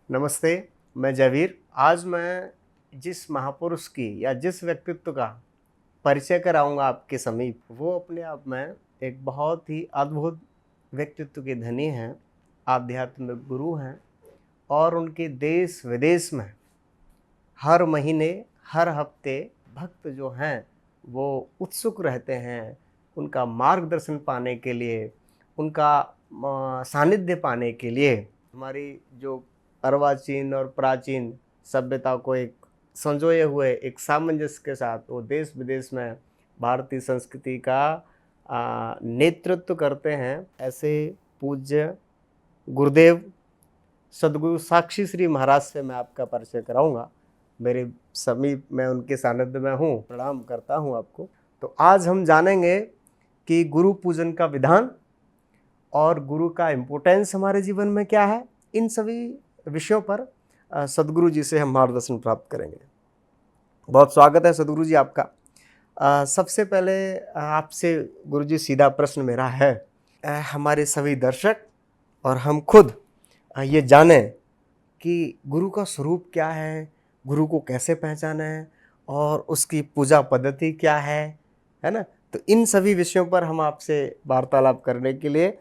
नमस्ते, मैं जयवीर। आज मैं जिस महापुरुष की या जिस व्यक्तित्व का परिचय कराऊंगा आपके समीप, वो अपने आप में एक बहुत ही अद्भुत व्यक्तित्व के धनी हैं, आध्यात्मिक गुरु हैं और उनके देश विदेश में हर महीने, हर हफ्ते भक्त जो हैं, वो उत्सुक रहते हैं उनका मार्गदर्शन पाने के लिए, उनका सानिध्य पाने के लिए। हमारी जो अर्वाचीन और प्राचीन सभ्यता को एक संजोए हुए एक सामंजस्य के साथ वो देश विदेश में भारतीय संस्कृति का नेतृत्व करते हैं। ऐसे पूज्य गुरुदेव सदगुरु साक्षी श्री महाराज से मैं आपका परिचय कराऊंगा। मेरे समीप में उनके सानिध्य में हूँ, प्रणाम करता हूँ आपको। तो आज हम जानेंगे कि गुरु पूजन का विधान और गुरु का इम्पोर्टेंस हमारे जीवन में क्या है। इन सभी विषयों पर सदगुरु जी से हम मार्गदर्शन प्राप्त करेंगे। बहुत स्वागत है सदगुरु जी आपका। सबसे पहले आपसे गुरु जी सीधा प्रश्न मेरा है, हमारे सभी दर्शक और हम खुद ये जानें कि गुरु का स्वरूप क्या है, गुरु को कैसे पहचानें और उसकी पूजा पद्धति क्या है ना। तो इन सभी विषयों पर हम आपसे वार्तालाप करने के लिए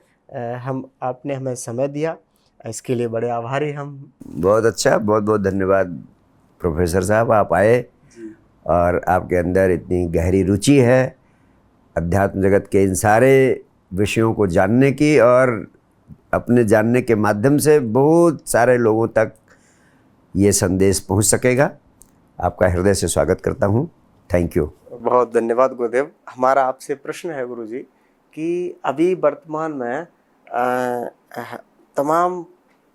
हम आपने हमें समय दिया, इसके लिए बड़े आभारी हम। बहुत अच्छा, बहुत बहुत धन्यवाद प्रोफेसर साहब, आप आए और आपके अंदर इतनी गहरी रुचि है अध्यात्म जगत के इन सारे विषयों को जानने की, और अपने जानने के माध्यम से बहुत सारे लोगों तक ये संदेश पहुंच सकेगा। आपका हृदय से स्वागत करता हूं। Thank you. बहुत धन्यवाद गुरुदेव। हमारा आपसे प्रश्न है गुरु जी कि अभी वर्तमान में तमाम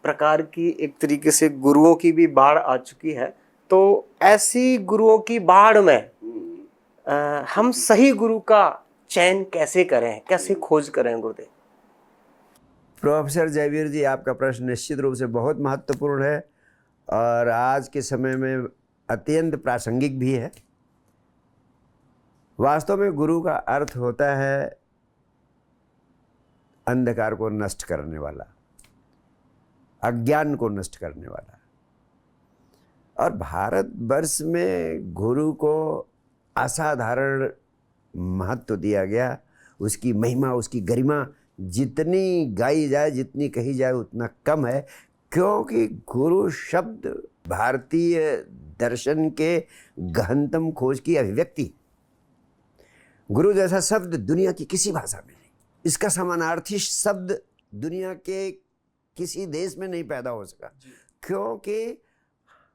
प्रकार की एक तरीके से गुरुओं की भी बाढ़ आ चुकी है। तो ऐसी गुरुओं की बाढ़ में हम सही गुरु का चयन कैसे करें, कैसे खोज करें गुरुदेव? प्रोफेसर जयवीर जी, आपका प्रश्न निश्चित रूप से बहुत महत्वपूर्ण है और आज के समय में अत्यंत प्रासंगिक भी है। वास्तव में गुरु का अर्थ होता है अंधकार को नष्ट करने वाला, अज्ञान को नष्ट करने वाला। और भारतवर्ष में गुरु को असाधारण महत्व दिया गया। उसकी महिमा, उसकी गरिमा जितनी गाई जाए, जितनी कही जाए उतना कम है, क्योंकि गुरु शब्द भारतीय दर्शन के गहनतम खोज की अभिव्यक्ति। गुरु जैसा शब्द दुनिया की किसी भाषा में नहीं, इसका समानार्थी शब्द दुनिया के किसी देश में नहीं पैदा हो सका, क्योंकि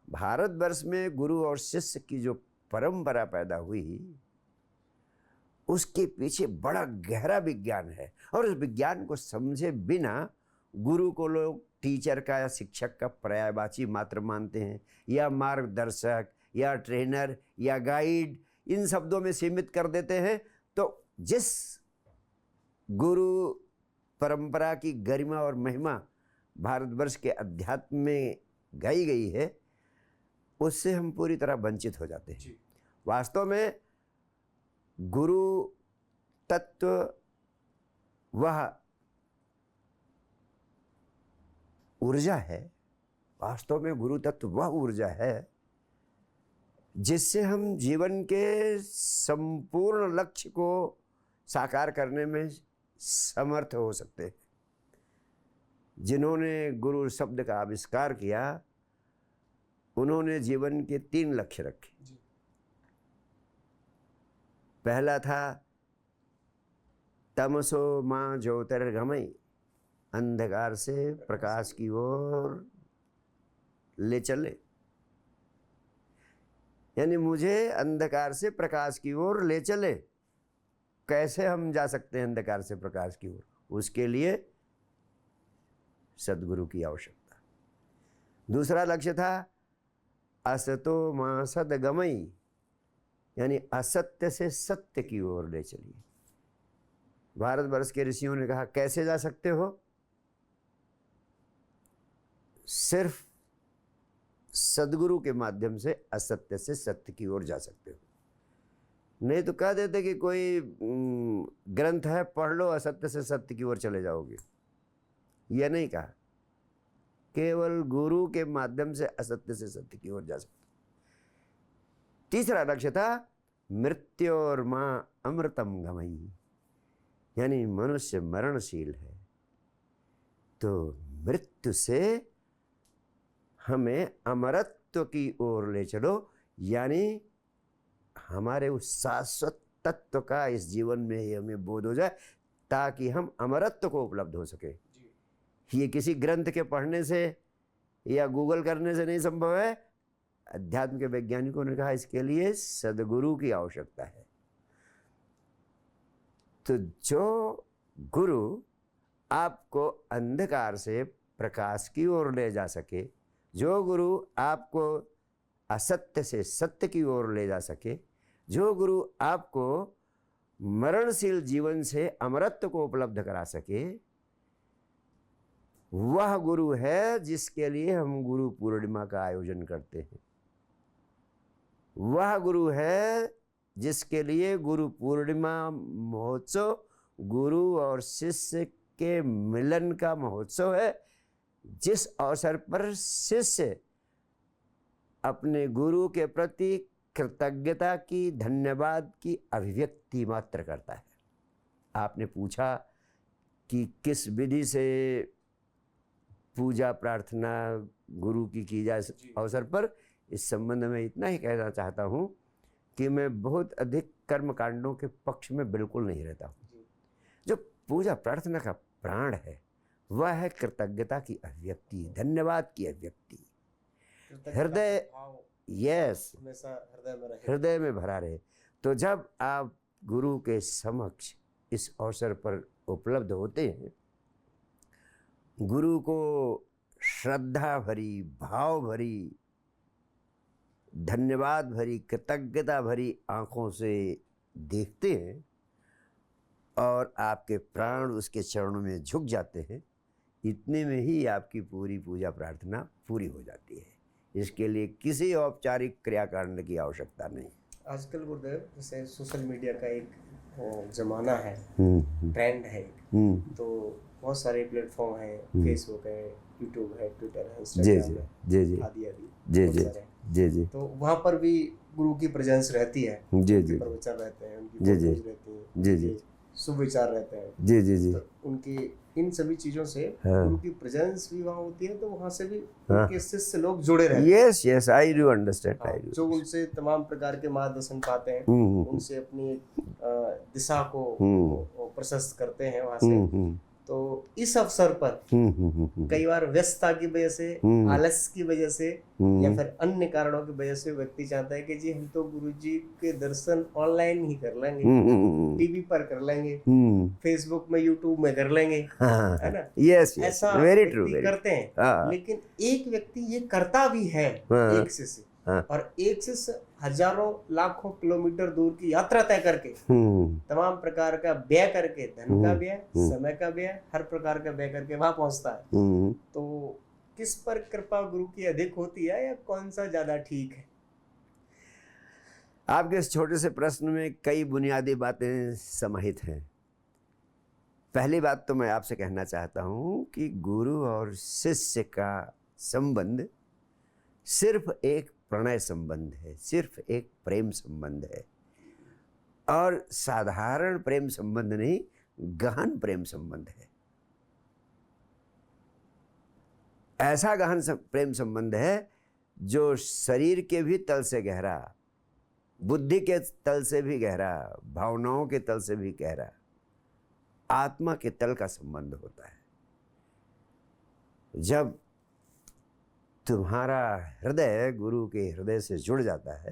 भारतवर्ष में गुरु और शिष्य की जो परंपरा पैदा हुई, उसके पीछे बड़ा गहरा विज्ञान है। और उस विज्ञान को समझे बिना गुरु को लोग टीचर का या शिक्षक का पर्यायवाची मात्र मानते हैं, या मार्गदर्शक या ट्रेनर या गाइड, इन शब्दों में सीमित कर देते हैं। तो जिस गुरु परंपरा की गरिमा और महिमा भारतवर्ष के अध्यात्म में गाई गई है, उससे हम पूरी तरह वंचित हो जाते हैं। वास्तव में गुरु तत्व वह ऊर्जा है, वास्तव में गुरु तत्व वह ऊर्जा है जिससे हम जीवन के संपूर्ण लक्ष्य को साकार करने में समर्थ हो सकते हैं। जिन्होंने गुरु शब्द का आविष्कार किया, उन्होंने जीवन के 3 लक्ष्य रखे। पहला था तमसो मां ज्योतिर्गमय, अंधकार से प्रकाश की ओर ले चले, यानी मुझे अंधकार से प्रकाश की ओर ले चले। कैसे हम जा सकते हैं अंधकार से प्रकाश की ओर? उसके लिए सद्गुरु की आवश्यकता। दूसरा लक्ष्य था असतो मां सद्गमय, यानी असत्य से सत्य की ओर ले चलिए। भारतवर्ष के ऋषियों ने कहा, कैसे जा सकते हो? सिर्फ सद्गुरु के माध्यम से असत्य से सत्य की ओर जा सकते हो। नहीं तो कह देते कि कोई ग्रंथ है, पढ़ लो, असत्य से सत्य की ओर चले जाओगे। यह नहीं कहा। केवल गुरु के माध्यम से असत्य से सत्य की ओर जा सकता। तीसरा लक्ष्य था मृत्योर्मा अमृतम गमयि, यानी मनुष्य मरणशील है, तो मृत्यु से हमें अमरत्व की ओर ले चलो, यानी हमारे उस शाश्वत तत्व का इस जीवन में ही हमें बोध हो जाए, ताकि हम अमरत्व को उपलब्ध हो सके। ये किसी ग्रंथ के पढ़ने से या गूगल करने से नहीं संभव है। अध्यात्म के वैज्ञानिकों ने कहा इसके लिए सदगुरु की आवश्यकता है। तो जो गुरु आपको अंधकार से प्रकाश की ओर ले जा सके, जो गुरु आपको असत्य से सत्य की ओर ले जा सके, जो गुरु आपको मरणशील जीवन से अमरत्व को उपलब्ध करा सके, वह गुरु है जिसके लिए हम गुरु पूर्णिमा का आयोजन करते हैं। वह गुरु है जिसके लिए गुरु पूर्णिमा महोत्सव गुरु और शिष्य के मिलन का महोत्सव है, जिस अवसर पर शिष्य अपने गुरु के प्रति कृतज्ञता की, धन्यवाद की अभिव्यक्ति मात्र करता है। आपने पूछा कि किस विधि से पूजा प्रार्थना गुरु की जाए अवसर पर। इस संबंध में इतना ही कहना चाहता हूँ कि मैं बहुत अधिक कर्म कांडों के पक्ष में बिल्कुल नहीं रहता हूँ। जो पूजा प्रार्थना का प्राण है वह है कृतज्ञता की अभिव्यक्ति, धन्यवाद की अभिव्यक्ति। हृदय, यस, हृदय में भरा रहे। तो जब आप गुरु के समक्ष इस अवसर पर उपलब्ध होते हैं, गुरु को श्रद्धा भरी, भाव भरी, धन्यवाद भरी, कृतज्ञता भरी आंखों से देखते हैं और आपके प्राण उसके चरणों में झुक जाते हैं, इतने में ही आपकी पूरी पूजा प्रार्थना पूरी हो जाती है। इसके लिए किसी औपचारिक क्रियाकांड की आवश्यकता नहीं। आजकल गुरुदेव जैसे सोशल मीडिया का एक जमाना है, ट्रेंड है, तो बहुत सारे प्लेटफॉर्म हैं, फेसबुक है, यूट्यूब है, ट्विटर है, इंस्टाग्राम है, आदि आदि। जी। तो वहाँ पर भी गुरु की प्रेजेंस रहती है, उनके प्रवचन रहते हैं, उनकी फोटोज रहती हैं, जी, शुभ विचार रहते हैं, जी। तो उनकी इन सभी चीजों से गुरु की प्रेजेंस भी वहाँ होती है, तो वहाँ से भी उनके शिष्य लोग जुड़े रहते हैं। Yes, I do understand. जो उनसे तमाम प्रकार के मार्गदर्शन पाते हैं, उनसे अपनी दिशा को प्रशस्त करते हैं वहाँ से। तो इस अवसर पर कई बार व्यस्तता की वजह से, आलस की वजह से या फिर अन्य कारणों की वजह से व्यक्ति चाहता है कि जी हम तो गुरुजी के दर्शन ऑनलाइन ही कर लेंगे, टीवी पर कर लेंगे, फेसबुक में, यूट्यूब में कर लेंगे, है ना? यस, ऐसा वेरी ट्रू करते हैं। लेकिन एक व्यक्ति ये करता भी है, एक शिष्य, और एक शिष्य हजारों लाखों किलोमीटर दूर की यात्रा तय करके, तमाम प्रकार का व्यय करके, धन का व्यय, समय का व्यय, हर प्रकार का व्यय करके वहां पहुंचता है। तो किस पर कृपा गुरु की अधिक होती है, या कौन सा ज्यादा ठीक है? आपके इस छोटे से प्रश्न में कई बुनियादी बातें समाहित हैं। पहली बात तो मैं आपसे कहना चाहता हूं कि गुरु और शिष्य का संबंध सिर्फ एक प्रणय संबंध है, सिर्फ एक प्रेम संबंध है, और साधारण प्रेम संबंध नहीं, गहन प्रेम संबंध है। ऐसा गहन प्रेम संबंध है जो शरीर के भी तल से गहरा, बुद्धि के तल से भी गहरा, भावनाओं के तल से भी गहरा, आत्मा के तल का संबंध होता है। जब तुम्हारा हृदय गुरु के हृदय से जुड़ जाता है,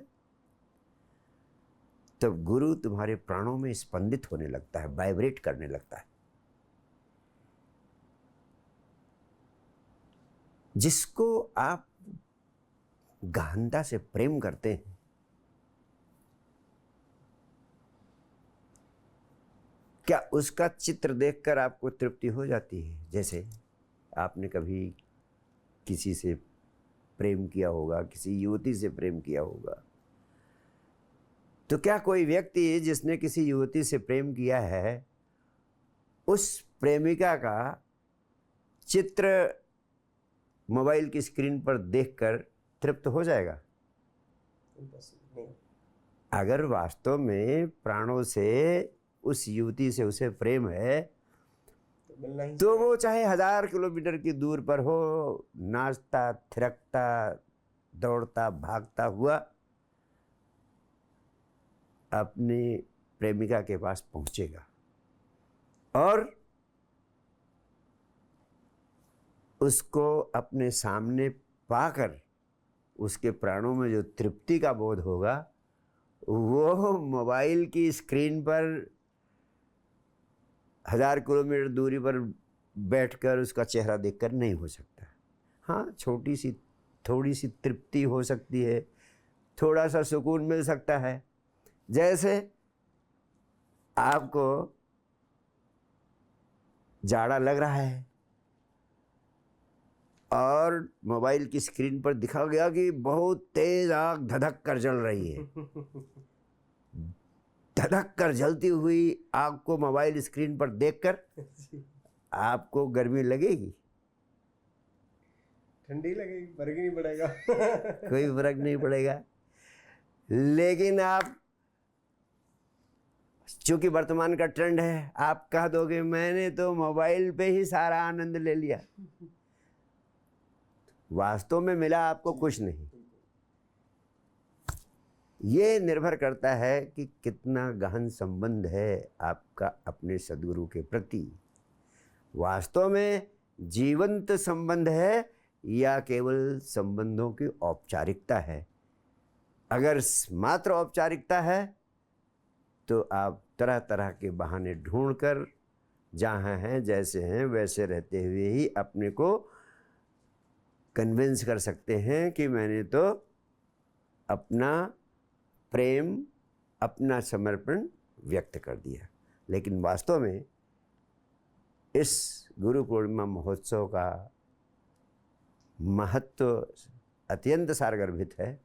तब गुरु तुम्हारे प्राणों में स्पंदित होने लगता है, वाइब्रेट करने लगता है। जिसको आप गहनता से प्रेम करते हैं, क्या उसका चित्र देखकर आपको तृप्ति हो जाती है? जैसे आपने कभी किसी से प्रेम किया होगा, किसी युवती से प्रेम किया होगा, तो क्या कोई व्यक्ति जिसने किसी युवती से प्रेम किया है, उस प्रेमिका का चित्र मोबाइल की स्क्रीन पर देखकर तृप्त हो जाएगा? इम्पॉसिबल नहीं। अगर वास्तव में प्राणों से उस युवती से उसे प्रेम है तो मिलना ही तो वो चाहे 1000 किलोमीटर की दूर पर हो, नाचता थिरकता दौड़ता भागता हुआ अपनी प्रेमिका के पास पहुंचेगा और उसको अपने सामने पाकर उसके प्राणों में जो तृप्ति का बोध होगा वो मोबाइल की स्क्रीन पर 1000 किलोमीटर दूरी पर बैठकर उसका चेहरा देखकर नहीं हो सकता। हाँ, थोड़ी सी तृप्ति हो सकती है, थोड़ा सा सुकून मिल सकता है। जैसे आपको जाड़ा लग रहा है और मोबाइल की स्क्रीन पर दिखा गया कि बहुत तेज आग धधक कर जल रही है। धधक कर जलती हुई आग को मोबाइल स्क्रीन पर देखकर आपको गर्मी लगेगी? ठंडी लगेगी, फर्क ही नहीं पड़ेगा। कोई फर्क नहीं पड़ेगा। लेकिन आप, चूंकि वर्तमान का ट्रेंड है, आप कह दोगे मैंने तो मोबाइल पे ही सारा आनंद ले लिया। वास्तव में मिला आपको कुछ नहीं। ये निर्भर करता है कि कितना गहन संबंध है आपका अपने सद्गुरु के प्रति। वास्तव में जीवंत संबंध है या केवल संबंधों की औपचारिकता है? अगर मात्र औपचारिकता है तो आप तरह तरह के बहाने ढूंढकर जहाँ हैं जैसे हैं वैसे रहते हुए ही अपने को कन्विंस कर सकते हैं कि मैंने तो अपना प्रेम, अपना समर्पण व्यक्त कर दिया। लेकिन वास्तव में इस गुरु पूर्णिमा महोत्सव का महत्व अत्यंत सारगर्भित है।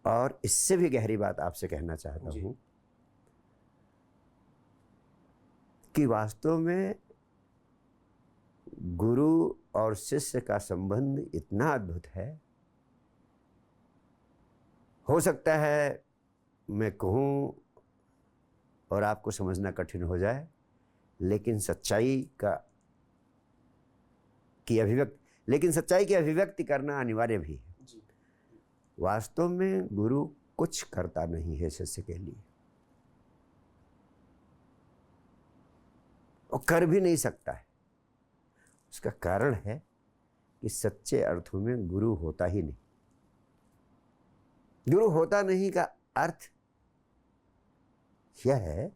और इससे भी गहरी बात आपसे कहना चाहता हूँ कि वास्तव में गुरु और शिष्य का संबंध इतना अद्भुत है। हो सकता है मैं कहूँ और आपको समझना कठिन हो जाए, लेकिन सच्चाई की अभिव्यक्ति करना अनिवार्य भी है। वास्तव में गुरु कुछ करता नहीं है शिष्य के लिए, और कर भी नहीं सकता है। उसका कारण है कि सच्चे अर्थों में गुरु होता ही नहीं। गुरु होता नहीं का अर्थ यह है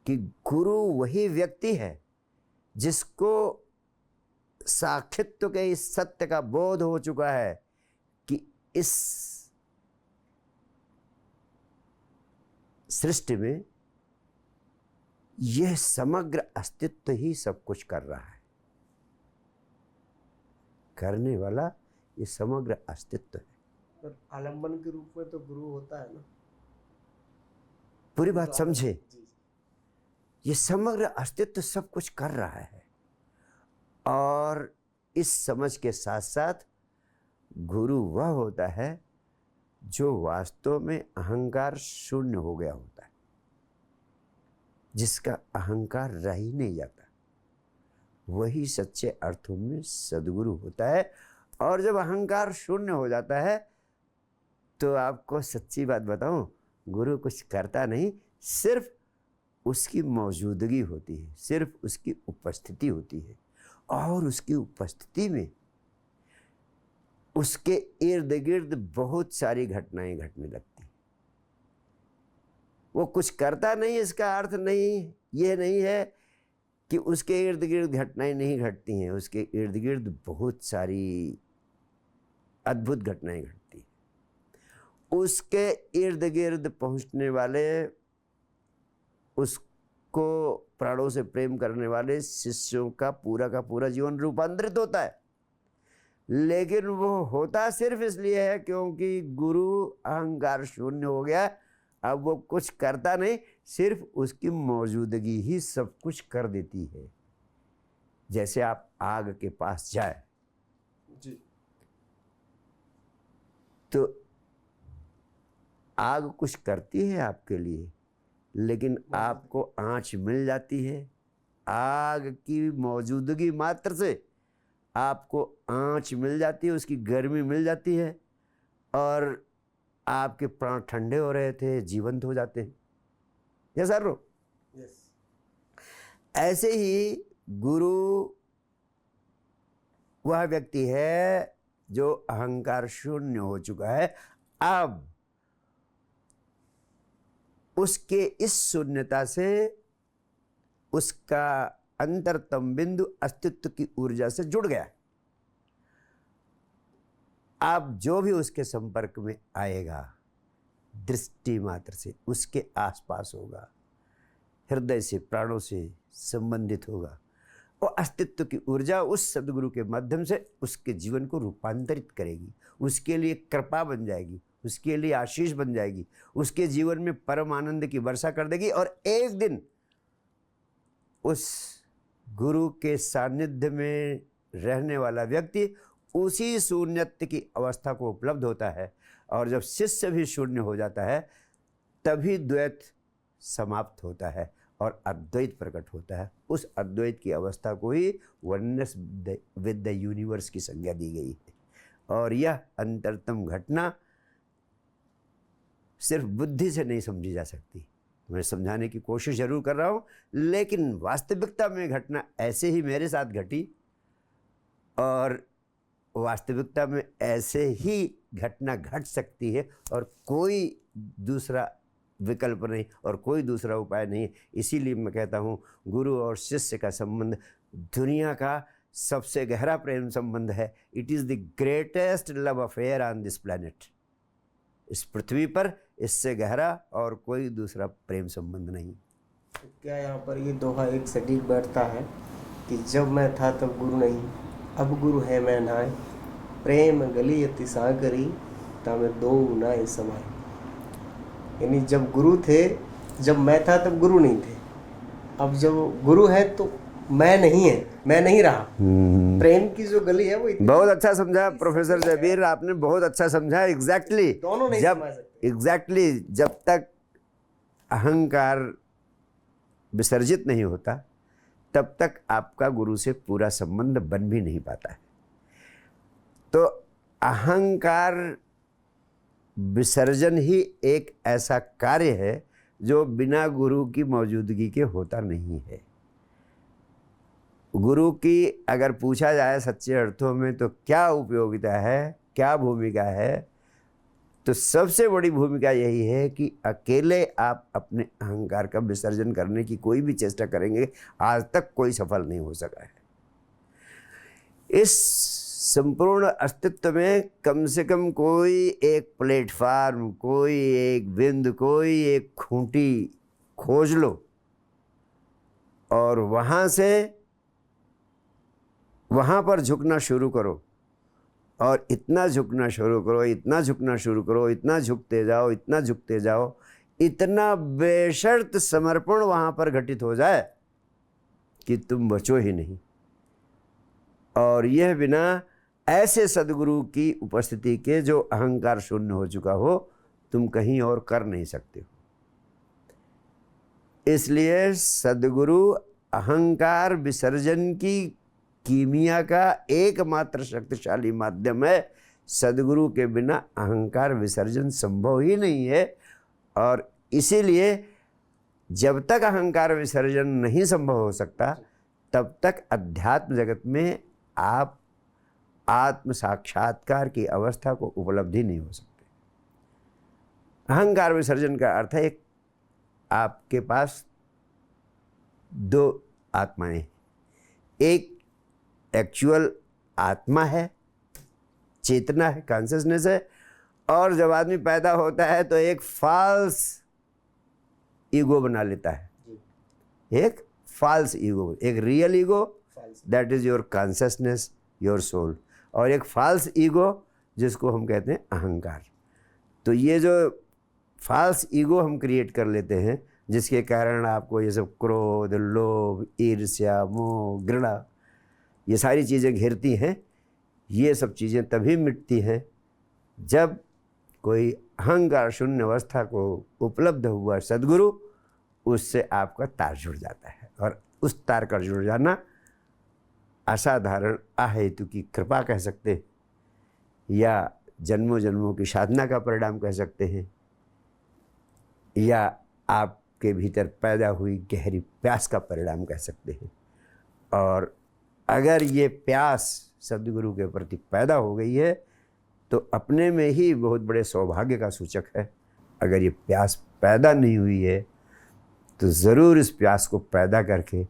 कि गुरु वही व्यक्ति है जिसको साक्षित्व के इस सत्य का बोध हो चुका है कि इस सृष्टि में यह समग्र अस्तित्व ही सब कुछ कर रहा है। करने वाला ये समग्र अस्तित्व है। पर आलंबन के रूप में तो गुरु होता है ना। पूरी बात तो समझे। जी। ये समग्र अस्तित्व सब कुछ कर रहा है, और इस समझ के साथ साथ गुरु वह होता है जो वास्तव में अहंकार शून्य हो गया होता है, जिसका अहंकार रह ही नहीं जाता। वही सच्चे अर्थों में सद्गुरु होता है। और जब अहंकार शून्य हो जाता है तो आपको सच्ची बात बताऊं, गुरु कुछ करता नहीं, सिर्फ उसकी मौजूदगी होती है, सिर्फ उसकी उपस्थिति होती है। और उसकी उपस्थिति में उसके इर्द गिर्द बहुत सारी घटनाएं घटने लगती हैं। वो कुछ करता नहीं, इसका अर्थ नहीं ये नहीं है कि उसके इर्द गिर्द घटनाएं नहीं घटती हैं। उसके इर्द गिर्द बहुत सारी अद्भुत घटनाएं घटती हैं। उसके इर्द गिर्द पहुंचने वाले, उसको प्राणों से प्रेम करने वाले शिष्यों का पूरा जीवन रूपांतरित होता है। लेकिन वो होता सिर्फ इसलिए है क्योंकि गुरु अहंकार शून्य हो गया। अब वो कुछ करता नहीं, सिर्फ उसकी मौजूदगी ही सब कुछ कर देती है। जैसे आप आग के पास जाए जी। तो आग कुछ करती है आपके लिए, लेकिन आपको आँच मिल जाती है। आग की मौजूदगी मात्र से आपको आँच मिल जाती है, उसकी गर्मी मिल जाती है, और आपके प्राण ठंडे हो रहे थे, जीवंत हो जाते हैं। Yes sir. यस। ऐसे ही गुरु वह व्यक्ति है जो अहंकार शून्य हो चुका है। अब उसके इस शून्यता से उसका अंतरतम बिंदु अस्तित्व की ऊर्जा से जुड़ गया। अब जो भी उसके संपर्क में आएगा, दृष्टि मात्र से उसके आसपास होगा, हृदय से, प्राणों से संबंधित होगा, और अस्तित्व की ऊर्जा उस सदगुरु के माध्यम से उसके जीवन को रूपांतरित करेगी, उसके लिए कृपा बन जाएगी, उसके लिए आशीष बन जाएगी, उसके जीवन में परम आनंद की वर्षा कर देगी। और एक दिन उस गुरु के सानिध्य में रहने वाला व्यक्ति उसी शून्यत्व की अवस्था को उपलब्ध होता है। और जब शिष्य भी शून्य हो जाता है, तभी द्वैत समाप्त होता है और अद्वैत प्रकट होता है। उस अद्वैत की अवस्था को ही वननेस विद द यूनिवर्स की संज्ञा दी गई है। और यह अंतरतम घटना सिर्फ बुद्धि से नहीं समझी जा सकती। मैं समझाने की कोशिश जरूर कर रहा हूँ, लेकिन वास्तविकता में घटना ऐसे ही मेरे साथ घटी, और वास्तविकता में ऐसे ही घटना घट सकती है, और कोई दूसरा विकल्प नहीं और कोई दूसरा उपाय नहीं। इसीलिए मैं कहता हूँ गुरु और शिष्य का संबंध दुनिया का सबसे गहरा प्रेम संबंध है। It is the greatest love affair on this planet. इस पृथ्वी पर इससे गहरा और कोई दूसरा प्रेम संबंध नहीं। तो क्या यहाँ पर ये दोहा एक सटीक बैठता है कि जब मैं था तब गुरु नहीं, अब गुरु है मैं नाय, प्रेम गली अति सागरी, तामे दो नाय समाए। यानी जब गुरु थे, जब मैं था तब गुरु नहीं थे, अब जब गुरु है तो मैं नहीं है, मैं नहीं रहा। प्रेम की जो गली है वो बहुत अच्छा समझा प्रोफेसर जबीर, आपने बहुत अच्छा समझा। एग्जैक्टली दोनों नहीं जब समझ सकते। एग्जैक्टली जब तक अहंकार विसर्जित नहीं होता, तब तक आपका गुरु से पूरा संबंध बन भी नहीं पाता है। तो अहंकार विसर्जन ही एक ऐसा कार्य है जो बिना गुरु की मौजूदगी के होता नहीं है। गुरु की अगर पूछा जाए सच्चे अर्थों में तो क्या उपयोगिता है, क्या भूमिका है, तो सबसे बड़ी भूमिका यही है कि अकेले आप अपने अहंकार का विसर्जन करने की कोई भी चेष्टा करेंगे, आज तक कोई सफल नहीं हो सका है। इस संपूर्ण अस्तित्व में कम से कम कोई एक प्लेटफार्म, कोई एक बिंदु, कोई एक खूंटी खोज लो, और वहाँ से वहाँ पर झुकना शुरू करो, और इतना झुकना शुरू करो, इतना झुकना शुरू करो, इतना झुकते जाओ, इतना झुकते जाओ, इतना बेशर्त समर्पण वहाँ पर घटित हो जाए कि तुम बचो ही नहीं। और यह बिना ऐसे सदगुरु की उपस्थिति के जो अहंकार शून्य हो चुका हो, तुम कहीं और कर नहीं सकते हो। इसलिए सदगुरु अहंकार विसर्जन की कीमिया का एकमात्र शक्तिशाली माध्यम है। सदगुरु के बिना अहंकार विसर्जन संभव ही नहीं है। और इसीलिए जब तक अहंकार विसर्जन नहीं संभव हो सकता, तब तक अध्यात्म जगत में आप आत्म साक्षात्कार की अवस्था को उपलब्धि नहीं हो सकते। अहंकार विसर्जन का अर्थ है आपके पास दो आत्माएं, एक एक्चुअल आत्मा है, चेतना है, कॉन्शियसनेस है, और जब आदमी पैदा होता है तो एक फॉल्स ईगो बना लेता है। एक फॉल्स ईगो, एक real ego that is your consciousness, your soul, और एक फॉल्स ईगो जिसको हम कहते हैं अहंकार। तो ये जो फॉल्स ईगो हम क्रिएट कर लेते हैं, जिसके कारण आपको ये सब क्रोध, लोभ, ईर्ष्या, मोह, घृणा, ये सारी चीज़ें घेरती हैं, ये सब चीज़ें तभी मिटती हैं जब कोई अहंकार शून्य अवस्था को उपलब्ध हुआ सद्गुरु, उससे आपका तार जुड़ जाता है। और उस तार का जुड़ जाना असाधारण अहेतु की कृपा कह सकते हैं, या जन्मों जन्मों की साधना का परिणाम कह सकते हैं, या आपके भीतर पैदा हुई गहरी प्यास का परिणाम कह सकते हैं। और अगर ये प्यास सद्गुरु के प्रति पैदा हो गई है तो अपने में ही बहुत बड़े सौभाग्य का सूचक है। अगर ये प्यास पैदा नहीं हुई है तो ज़रूर इस प्यास को पैदा करके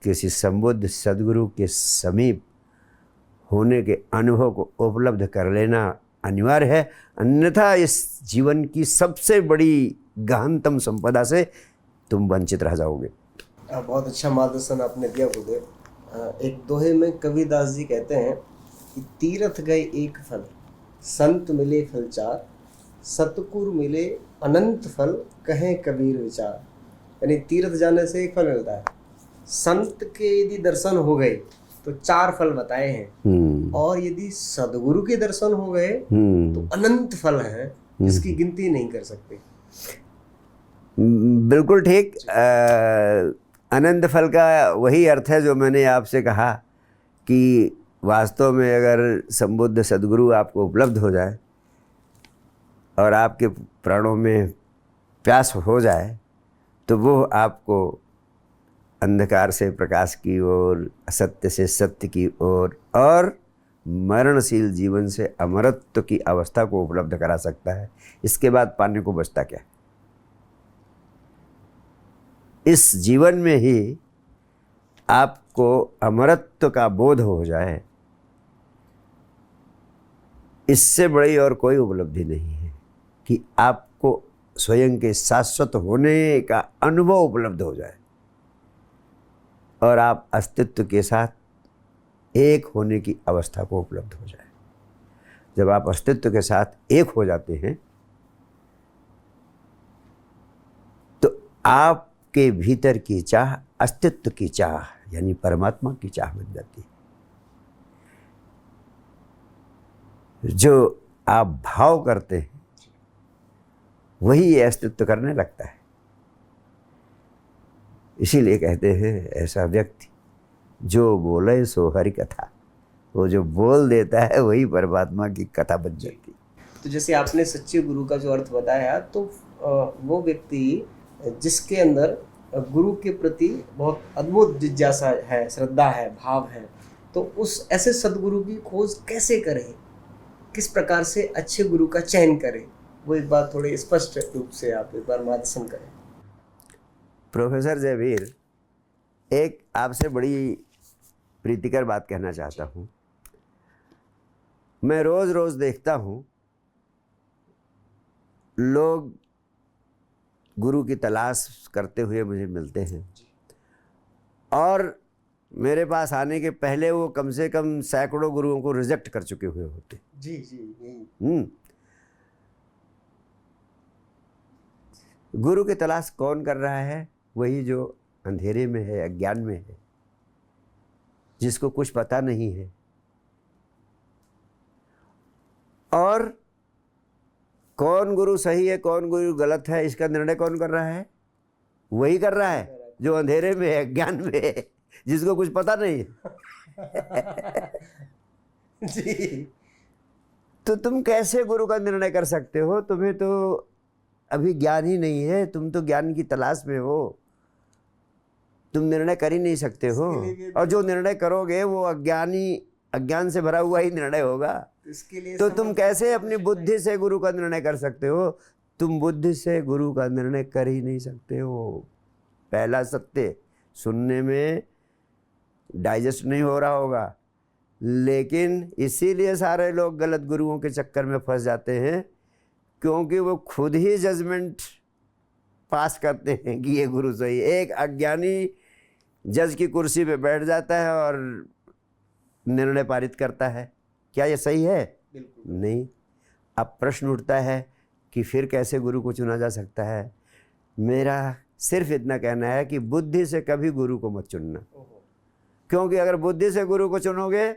किसी संबुद्ध सद्गुरु के समीप होने के अनुभव को उपलब्ध कर लेना अनिवार्य है, अन्यथा इस जीवन की सबसे बड़ी गहनतम संपदा से तुम वंचित रह जाओगे। बहुत अच्छा मार्गदर्शन आपने दिया गुरुदेव। एक दोहे में कबीरदास जी कहते हैं कि तीर्थ गए एक फल, संत मिले फल चार, सतगुरु मिले अनंत फल, कहें कबीर विचार। यानी तीर्थ जाने से एक फल मिलता है, संत के यदि दर्शन हो गए तो 4 फल बताए हैं, और यदि सदगुरु के दर्शन हो गए तो अनंत फल हैं जिसकी गिनती नहीं कर सकते। बिल्कुल ठीक। अनंत फल का वही अर्थ है जो मैंने आपसे कहा कि वास्तव में अगर संबुद्ध सद्गुरु आपको उपलब्ध हो जाए और आपके प्राणों में प्यास हो जाए तो वो आपको अंधकार से प्रकाश की ओर, असत्य से सत्य की ओर और मरणशील जीवन से अमरत्व की अवस्था को उपलब्ध करा सकता है। इसके बाद पाने को बचता क्या? इस जीवन में ही आपको अमरत्व का बोध हो जाए, इससे बड़ी और कोई उपलब्धि नहीं है कि आपको स्वयं के शाश्वत होने का अनुभव उपलब्ध हो जाए और आप अस्तित्व के साथ एक होने की अवस्था को उपलब्ध हो जाए। जब आप अस्तित्व के साथ एक हो जाते हैं तो आपके भीतर की चाह अस्तित्व की चाह यानी परमात्मा की चाह बन जाती है। जो आप भाव करते हैं वही अस्तित्व करने लगता है। इसीलिए कहते हैं ऐसा व्यक्ति जो बोले सो हरि कथा, वो जो बोल देता है वही परमात्मा की कथा बन जाती है। तो जैसे आपने सच्चे गुरु का जो अर्थ बताया, तो वो व्यक्ति जिसके अंदर गुरु के प्रति बहुत अद्भुत जिज्ञासा है, श्रद्धा है, भाव है, तो उस ऐसे सदगुरु की खोज कैसे करें, किस प्रकार से अच्छे गुरु का चयन करें, वो एक बार थोड़े स्पष्ट रूप से आप एक बार मार्गदर्शन करें। प्रोफेसर जयवीर, एक आपसे बड़ी प्रीतिकर बात कहना चाहता हूँ। मैं रोज़ रोज़ देखता हूँ लोग गुरु की तलाश करते हुए मुझे मिलते हैं और मेरे पास आने के पहले वो कम से कम सैकड़ों गुरुओं को रिजेक्ट कर चुके हुए होते। जी जी। गुरु की तलाश कौन कर रहा है? वही जो अंधेरे में है, अज्ञान में है, जिसको कुछ पता नहीं है। और कौन गुरु सही है, कौन गुरु गलत है, इसका निर्णय कौन कर रहा है? वही कर रहा है जो अंधेरे में है, अज्ञान में है, जिसको कुछ पता नहीं है। जी। तो तुम कैसे गुरु का निर्णय कर सकते हो? तुम्हें तो अभी ज्ञान ही नहीं है, तुम तो ज्ञान की तलाश में हो, तुम निर्णय कर ही नहीं सकते हो। और जो निर्णय करोगे वो अज्ञान से भरा हुआ ही निर्णय होगा। तो तुम कैसे अपनी बुद्धि से गुरु का निर्णय कर सकते हो? तुम बुद्धि से गुरु का निर्णय कर ही नहीं सकते हो। पहला सत्य सुनने में डाइजेस्ट नहीं हो रहा होगा, लेकिन इसीलिए सारे लोग गलत गुरुओं के चक्कर में फंस जाते हैं, क्योंकि वो खुद ही जजमेंट पास करते हैं कि ये गुरु सही। एक अज्ञानी जज की कुर्सी पे बैठ जाता है और निर्णय पारित करता है। क्या ये सही है? बिल्कुल नहीं। अब प्रश्न उठता है कि फिर कैसे गुरु को चुना जा सकता है? मेरा सिर्फ इतना कहना है कि बुद्धि से कभी गुरु को मत चुनना, क्योंकि अगर बुद्धि से गुरु को चुनोगे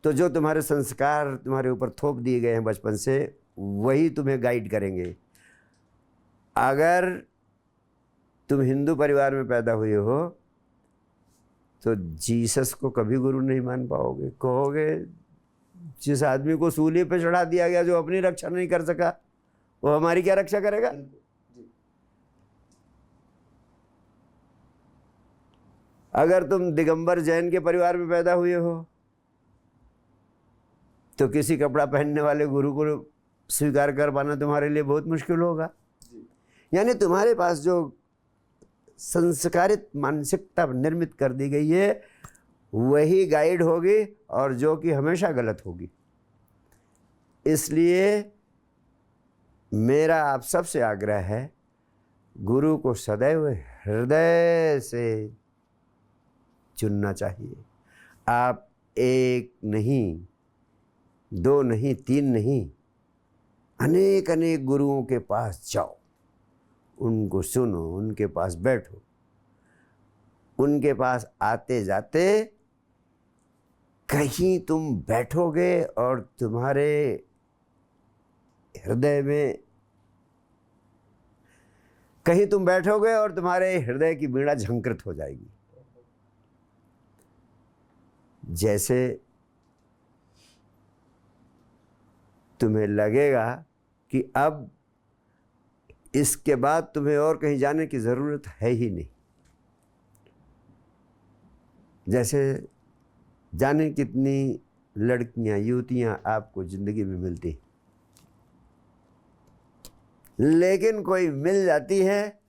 तो जो तुम्हारे संस्कार तुम्हारे ऊपर थोप दिए गए हैं बचपन से, वही तुम्हें गाइड करेंगे। अगर तुम हिंदू परिवार में पैदा हुए हो तो जीसस को कभी गुरु नहीं मान पाओगे। कहोगे जिस आदमी को सूली पे चढ़ा दिया गया, जो अपनी रक्षा नहीं कर सका, वो हमारी क्या रक्षा करेगा? अगर तुम दिगंबर जैन के परिवार में पैदा हुए हो तो किसी कपड़ा पहनने वाले गुरु को स्वीकार कर पाना तुम्हारे लिए बहुत मुश्किल होगा। यानी तुम्हारे पास जो संस्कारित मानसिकता निर्मित कर दी गई है, वही गाइड होगी, और जो कि हमेशा गलत होगी। इसलिए मेरा आप सबसे आग्रह है, गुरु को सदैव हृदय से चुनना चाहिए। आप एक नहीं, दो नहीं, तीन नहीं, अनेक अनेक गुरुओं के पास जाओ, उनको सुनो, उनके पास बैठो। उनके पास आते जाते कहीं तुम बैठोगे और तुम्हारे हृदय में, कहीं तुम बैठोगे और तुम्हारे हृदय की वीणा झंकृत हो जाएगी। जैसे तुम्हें लगेगा कि अब इसके बाद तुम्हें और कहीं जाने की ज़रूरत है ही नहीं। जैसे जाने कितनी लड़कियां, युवतियां आपको ज़िंदगी में मिलती, लेकिन कोई मिल जाती है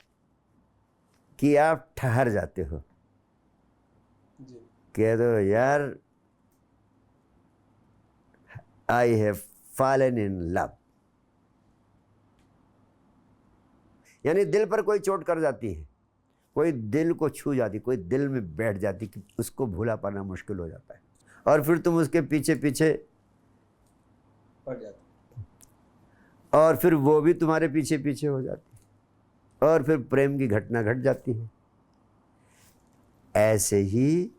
कि आप ठहर जाते हो, कह दो यार I have fallen in love. यानी दिल पर कोई चोट कर जाती है, कोई दिल को छू जाती, कोई दिल में बैठ जाती कि उसको भूला पाना मुश्किल हो जाता है, और फिर तुम उसके पीछे पीछे पड़ जाते, और फिर वो भी तुम्हारे पीछे पीछे हो जाती, और फिर प्रेम की घटना घट जाती है। ऐसे ही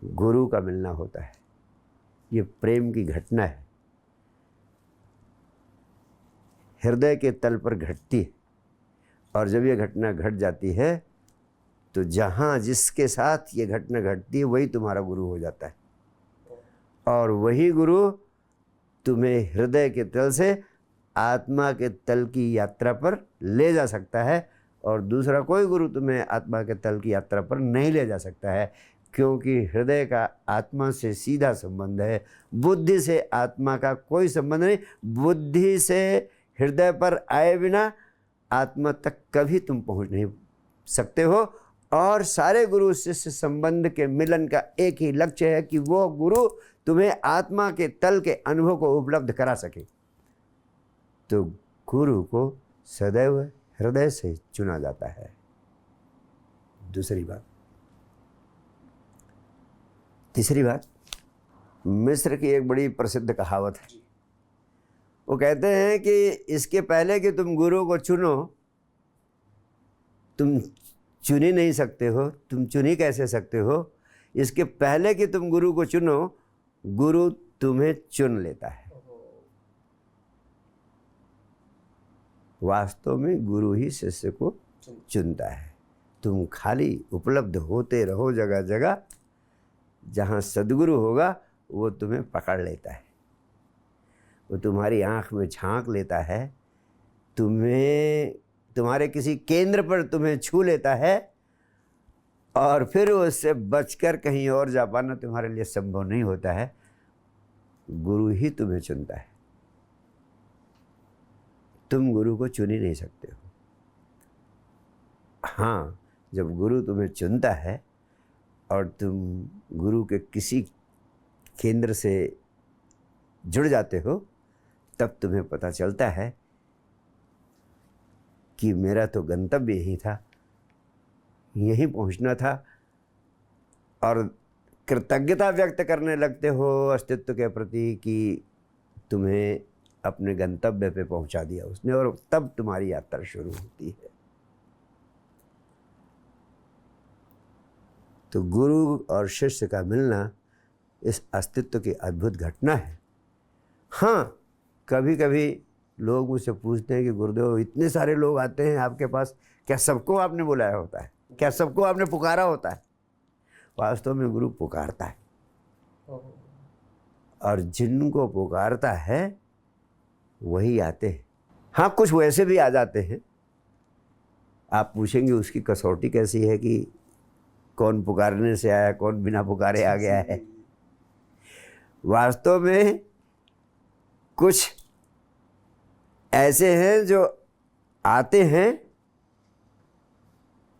गुरु का मिलना होता है, ये प्रेम की घटना है, हृदय के तल पर घटती है। और जब ये घटना घट जाती है तो जहाँ जिसके साथ ये घटना घटती है वही तुम्हारा गुरु हो जाता है, और वही गुरु तुम्हें हृदय के तल से आत्मा के तल की यात्रा पर ले जा सकता है, और दूसरा कोई गुरु तुम्हें आत्मा के तल की यात्रा पर नहीं ले जा सकता है, क्योंकि हृदय का आत्मा से सीधा संबंध है, बुद्धि से आत्मा का कोई संबंध नहीं। बुद्धि से हृदय पर आए बिना आत्मा तक कभी तुम पहुंच नहीं सकते हो। और सारे गुरु शिष्य संबंध के मिलन का एक ही लक्ष्य है कि वो गुरु तुम्हें आत्मा के तल के अनुभव को उपलब्ध करा सके। तो गुरु को सदैव हृदय से चुना जाता है। दूसरी बात, तीसरी बात, मिस्र की एक बड़ी प्रसिद्ध कहावत है। वो कहते हैं कि इसके पहले कि तुम गुरु को चुनो, तुम चुन ही नहीं सकते हो, तुम चुन ही कैसे सकते हो? इसके पहले कि तुम गुरु को चुनो, गुरु तुम्हें चुन लेता है। वास्तव में गुरु ही शिष्य को चुनता है। तुम खाली उपलब्ध होते रहो जगह जगह, जहाँ सद्गुरु होगा वो तुम्हें पकड़ लेता है, वो तुम्हारी आँख में झांक लेता है, तुम्हें तुम्हारे किसी केंद्र पर तुम्हें छू लेता है, और फिर उससे बचकर कहीं और जा पाना तुम्हारे लिए संभव नहीं होता है। गुरु ही तुम्हें चुनता है, तुम गुरु को चुन ही नहीं सकते हो। हाँ, जब गुरु तुम्हें चुनता है और तुम गुरु के किसी केंद्र से जुड़ जाते हो, तब तुम्हें पता चलता है कि मेरा तो गंतव्य यही था, यहीं पहुंचना था, और कृतज्ञता व्यक्त करने लगते हो अस्तित्व के प्रति कि तुम्हें अपने गंतव्य पे पहुंचा दिया उसने, और तब तुम्हारी यात्रा शुरू होती है। तो गुरु और शिष्य का मिलना इस अस्तित्व की अद्भुत घटना है। हाँ, कभी कभी लोग मुझसे पूछते हैं कि गुरुदेव इतने सारे लोग आते हैं आपके पास, क्या सबको आपने बुलाया होता है, क्या सबको आपने पुकारा होता है? वास्तव में गुरु पुकारता है, और जिनको पुकारता है वही आते हैं। हाँ, कुछ वैसे भी आ जाते हैं। आप पूछेंगे उसकी कसौटी कैसी है कि कौन पुकारने से आया, कौन बिना पुकारे आ गया है। वास्तव में कुछ ऐसे हैं जो आते हैं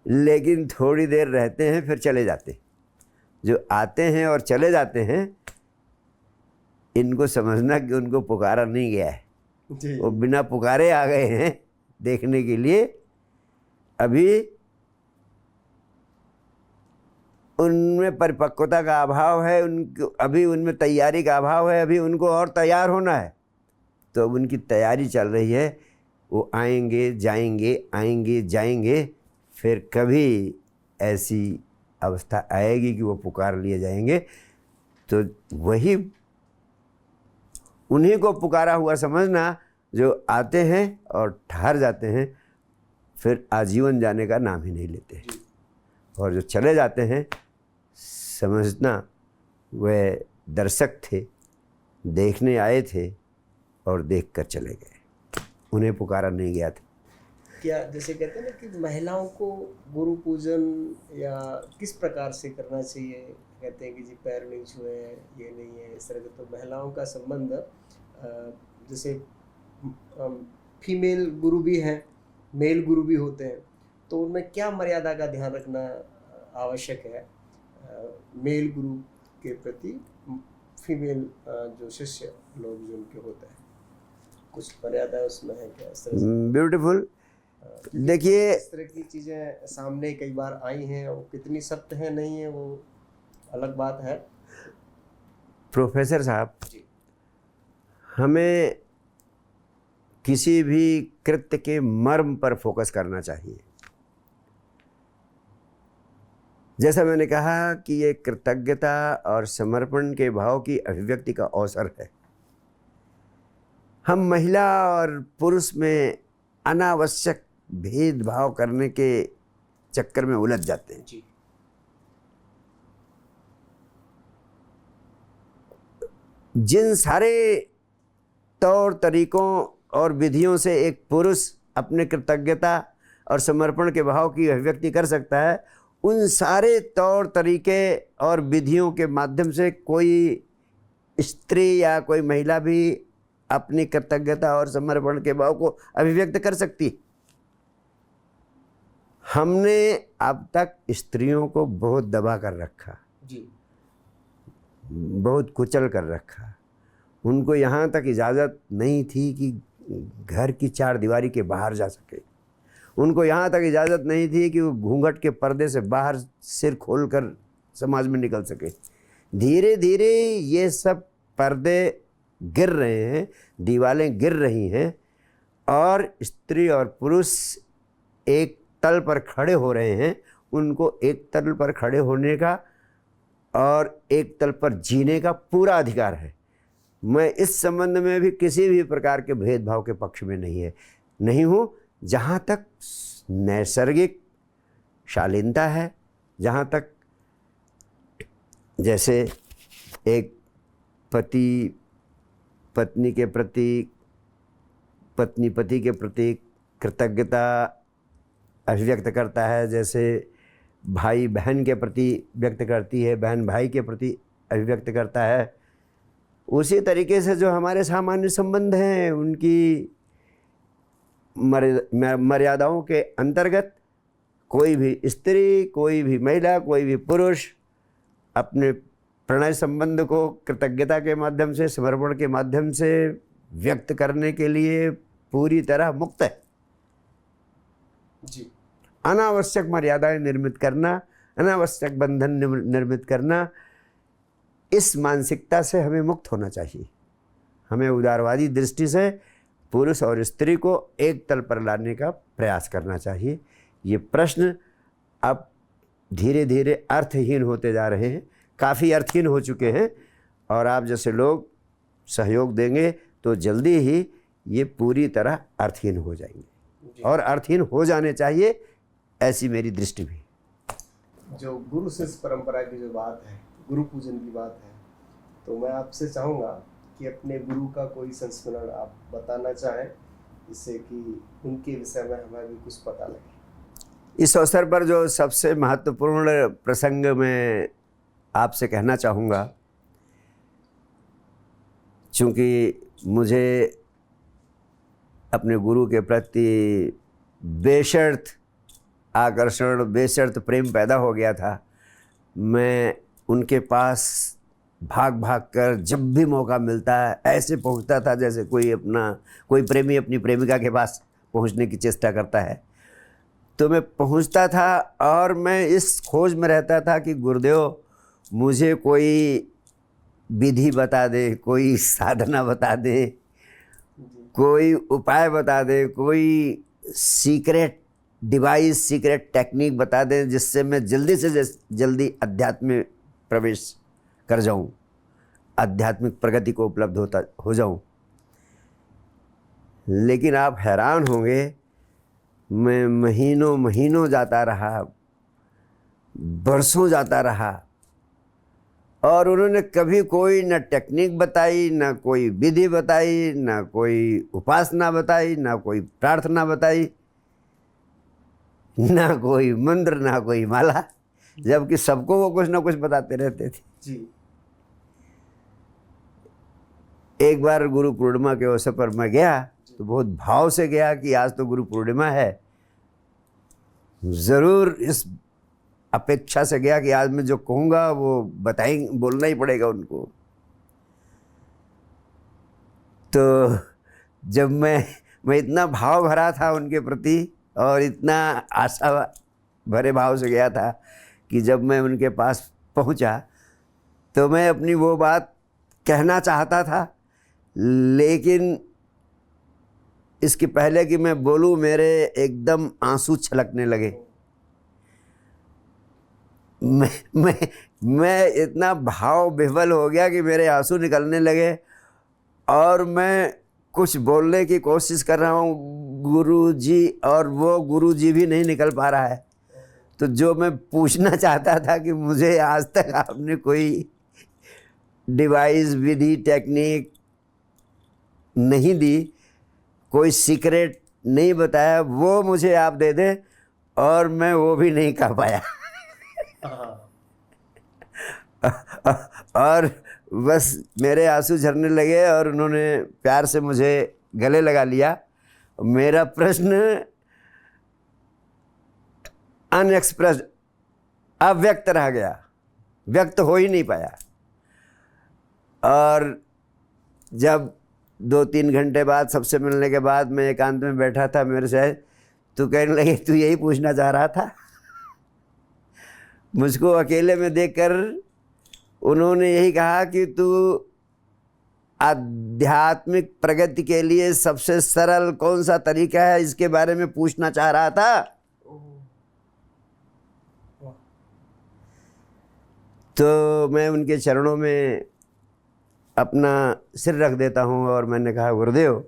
लेकिन थोड़ी देर रहते हैं फिर चले जाते हैं। जो आते हैं और चले जाते हैं, इनको समझना कि उनको पुकारा नहीं गया है, वो बिना पुकारे आ गए हैं देखने के लिए। अभी उनमें परिपक्वता का अभाव है, उनको अभी उनमें तैयारी का अभाव है, अभी उनको और तैयार होना है। तो अब उनकी तैयारी चल रही है। वो आएंगे जाएंगे, आएंगे जाएंगे, फिर कभी ऐसी अवस्था आएगी कि वो पुकार लिए जाएंगे। तो वही उन्हीं को पुकारा हुआ समझना जो आते हैं और ठहर जाते हैं, फिर आजीवन जाने का नाम ही नहीं लेते। और जो चले जाते हैं, समझना वह दर्शक थे, देखने आए थे और देखकर चले गए, उन्हें पुकारा नहीं गया था। क्या जैसे कहते हैं ना कि महिलाओं को गुरु पूजन या किस प्रकार से करना चाहिए? कहते हैं कि जी पैर नहीं छुए, ये नहीं है, इस तरह के। तो महिलाओं का संबंध जैसे फीमेल गुरु भी हैं, मेल गुरु भी होते हैं, तो उनमें क्या मर्यादा का ध्यान रखना आवश्यक है मेल गुरु के प्रति? फीमेल जो शिष्य लोग जो उनके होते हैं, कुछ मर्यादा उसमें है क्या? इस तरह से ब्यूटीफुल। देखिए, इस तरह की चीज़ें सामने कई बार आई हैं, वो कितनी सत्य है नहीं है वो अलग बात है। प्रोफेसर साहब जी, हमें किसी भी कृत्य के मर्म पर फोकस करना चाहिए। जैसा मैंने कहा कि ये कृतज्ञता और समर्पण के भाव की अभिव्यक्ति का अवसर है। हम महिला और पुरुष में अनावश्यक भेदभाव करने के चक्कर में उलझ जाते हैं। जी, जिन सारे तौर तरीकों और विधियों से एक पुरुष अपने कृतज्ञता और समर्पण के भाव की अभिव्यक्ति कर सकता है, उन सारे तौर तरीके और विधियों के माध्यम से कोई स्त्री या कोई महिला भी अपनी कृतज्ञता और समर्पण के भाव को अभिव्यक्त कर सकती है। हमने अब तक स्त्रियों को बहुत दबा कर रखा, जी, बहुत कुचल कर रखा। उनको यहाँ तक इजाज़त नहीं थी कि घर की चार दीवारी के बाहर जा सके। उनको यहाँ तक इजाज़त नहीं थी कि वो घूंघट के पर्दे से बाहर सिर खोलकर समाज में निकल सके। धीरे धीरे ये सब पर्दे गिर रहे हैं, दीवारें गिर रही हैं, और स्त्री और पुरुष एक तल पर खड़े हो रहे हैं। उनको एक तल पर खड़े होने का और एक तल पर जीने का पूरा अधिकार है। मैं इस संबंध में भी किसी भी प्रकार के भेदभाव के पक्ष में नहीं हूँ। जहाँ तक नैसर्गिक शालीनता है, जहाँ तक जैसे एक पति पत्नी के प्रति, पत्नी पति के प्रति कृतज्ञता अभिव्यक्त करता है, जैसे भाई बहन के प्रति व्यक्त करती है, बहन भाई के प्रति अभिव्यक्त करता है, उसी तरीके से जो हमारे सामान्य संबंध हैं उनकी मर्यादाओं के अंतर्गत कोई भी स्त्री, कोई भी महिला, कोई भी पुरुष अपने प्रणय संबंध को कृतज्ञता के माध्यम से, समर्पण के माध्यम से व्यक्त करने के लिए पूरी तरह मुक्त है। जी, अनावश्यक मर्यादाएं निर्मित करना, अनावश्यक बंधन निर्मित करना, इस मानसिकता से हमें मुक्त होना चाहिए। हमें उदारवादी दृष्टि से पुरुष और स्त्री को एक तल पर लाने का प्रयास करना चाहिए। ये प्रश्न अब धीरे धीरे अर्थहीन होते जा रहे हैं, काफ़ी अर्थहीन हो चुके हैं। और आप जैसे लोग सहयोग देंगे तो जल्दी ही ये पूरी तरह अर्थहीन हो जाएंगे, और अर्थहीन हो जाने चाहिए, ऐसी मेरी दृष्टि भी। जो गुरु शिष्य परंपरा की जो बात है, गुरु पूजन की बात है, तो मैं आपसे चाहूँगा कि अपने गुरु का कोई संस्मरण आप बताना चाहें, जिससे कि उनके विषय में हमें भी कुछ पता लगे। इस अवसर पर जो सबसे महत्वपूर्ण प्रसंग मैं आपसे कहना चाहूँगा, चूँकि मुझे अपने गुरु के प्रति बेशर्त आकर्षण, बेशर्त प्रेम पैदा हो गया था। मैं उनके पास भाग भाग कर जब भी मौका मिलता है ऐसे पहुंचता था जैसे कोई प्रेमी अपनी प्रेमिका के पास पहुंचने की चेष्टा करता है। तो मैं पहुंचता था और मैं इस खोज में रहता था कि गुरुदेव मुझे कोई विधि बता दे, कोई साधना बता दे, कोई उपाय बता दे, कोई सीक्रेट डिवाइस, सीक्रेट टेक्निक बता दें जिससे मैं जल्दी से जल्दी अध्यात्म में प्रवेश कर जाऊं, आध्यात्मिक प्रगति को उपलब्ध हो जाऊं। लेकिन आप हैरान होंगे, मैं महीनों महीनों जाता रहा, बरसों जाता रहा, और उन्होंने कभी कोई न टेक्निक बताई, न कोई विधि बताई, न कोई उपासना बताई, न कोई प्रार्थना बताई, ना कोई मंत्र, ना कोई माला, जबकि सबको वो कुछ ना कुछ बताते रहते थे जी। एक बार गुरु पूर्णिमा के अवसर पर मैं गया तो बहुत भाव से गया कि आज तो गुरु पूर्णिमा है, ज़रूर इस अपेक्षा से गया कि आज मैं जो कहूँगा वो बताएंगे, बोलना ही पड़ेगा उनको। तो जब मैं इतना भाव भरा था उनके प्रति और इतना आशा भरे भाव से गया था कि जब मैं उनके पास पहुंचा तो मैं अपनी वो बात कहना चाहता था, लेकिन इसके पहले कि मैं बोलूं मेरे एकदम आंसू छलकने लगे। मैं इतना भाव विह्वल हो गया कि मेरे आंसू निकलने लगे और मैं कुछ बोलने की कोशिश कर रहा हूँ गुरुजी, और वो गुरुजी भी नहीं निकल पा रहा है। तो जो मैं पूछना चाहता था कि मुझे आज तक आपने कोई डिवाइस, विधि, टेक्निक नहीं दी, कोई सीक्रेट नहीं बताया, वो मुझे आप दे दें, और मैं वो भी नहीं कर पाया। और बस मेरे आंसू झरने लगे और उन्होंने प्यार से मुझे गले लगा लिया। मेरा प्रश्न अनएक्सप्रेस्ड, अव्यक्त रह गया, व्यक्त हो ही नहीं पाया। और जब 2-3 घंटे बाद सबसे मिलने के बाद मैं एकांत में बैठा था, मेरे से तो कहने लगे तू यही पूछना चाह रहा था। मुझको अकेले में देखकर उन्होंने यही कहा कि तू आध्यात्मिक प्रगति के लिए सबसे सरल कौन सा तरीका है, इसके बारे में पूछना चाह रहा था। तो मैं उनके चरणों में अपना सिर रख देता हूँ और मैंने कहा गुरुदेव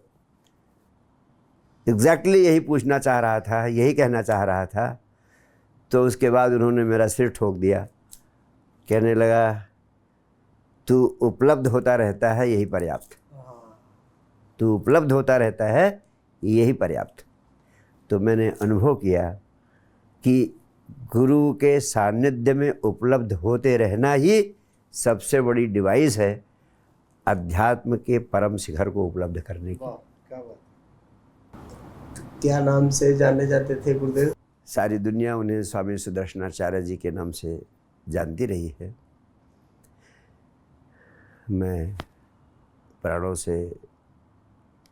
एग्जैक्टली यही पूछना चाह रहा था, यही कहना चाह रहा था। तो उसके बाद उन्होंने मेरा सिर ठोक दिया, कहने लगा तू उपलब्ध होता रहता है यही पर्याप्त, तू उपलब्ध होता रहता है यही पर्याप्त। तो मैंने अनुभव किया कि गुरु के सानिध्य में उपलब्ध होते रहना ही सबसे बड़ी डिवाइस है अध्यात्म के परम शिखर को उपलब्ध करने की। क्या बात। क्या नाम से जाने जाते थे गुरुदेव? सारी दुनिया उन्हें स्वामी सुदर्शनाचार्य जी के नाम से जानती रही है। मैं प्राणों से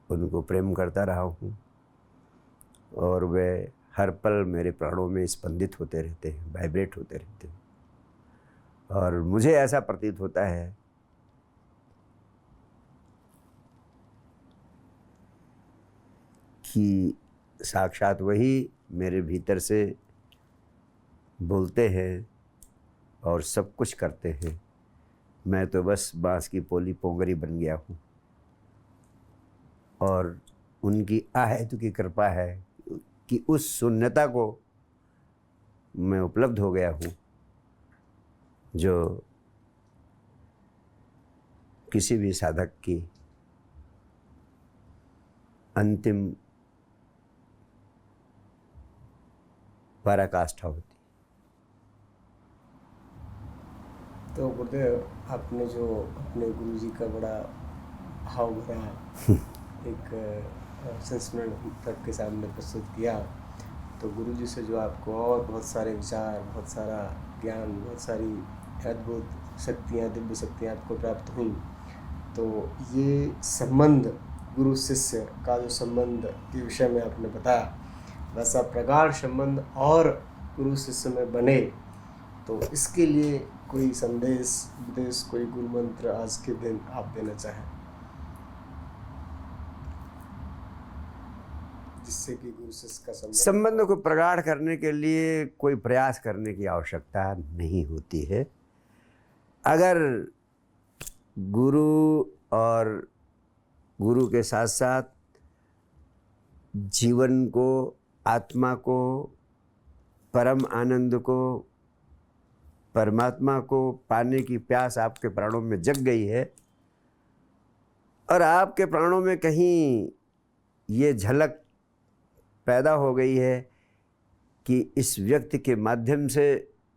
उनको प्रेम करता रहा हूँ और वे हर पल मेरे प्राणों में स्पंदित होते रहते हैं, वाइब्रेट होते रहते हैं। और मुझे ऐसा प्रतीत होता है कि साक्षात वही मेरे भीतर से बोलते हैं और सब कुछ करते हैं मैं तो बस बांस की पोली पोंगरी बन गया हूँ। और उनकी आहेतु की कृपा है कि उस शून्यता को मैं उपलब्ध हो गया हूँ जो किसी भी साधक की अंतिम पराकाष्ठा होती। तो गुरुदेव, आपने जो अपने गुरुजी का बड़ा भाव भरा एक संस्मरण सबके सामने प्रस्तुत किया, तो गुरुजी से जो आपको और बहुत सारे विचार, बहुत सारा ज्ञान, बहुत सारी अद्भुत शक्तियाँ, दिव्य शक्तियाँ आपको प्राप्त हुई, तो ये संबंध गुरु शिष्य का जो संबंध के विषय में आपने बताया, वैसा प्रगाढ़ संबंध और गुरु शिष्य में बने, तो इसके लिए कोई संदेश, उपदेश, कोई गुरु मंत्र आज के दिन आप देना चाहें, जिससे कि गुरु शिष्य का संबंध को प्रगाढ़ करने के लिए कोई प्रयास करने की आवश्यकता नहीं होती है। अगर गुरु और गुरु के साथ साथ जीवन को, आत्मा को, परम आनंद को, परमात्मा को पाने की प्यास आपके प्राणों में जग गई है और आपके प्राणों में कहीं ये झलक पैदा हो गई है कि इस व्यक्ति के माध्यम से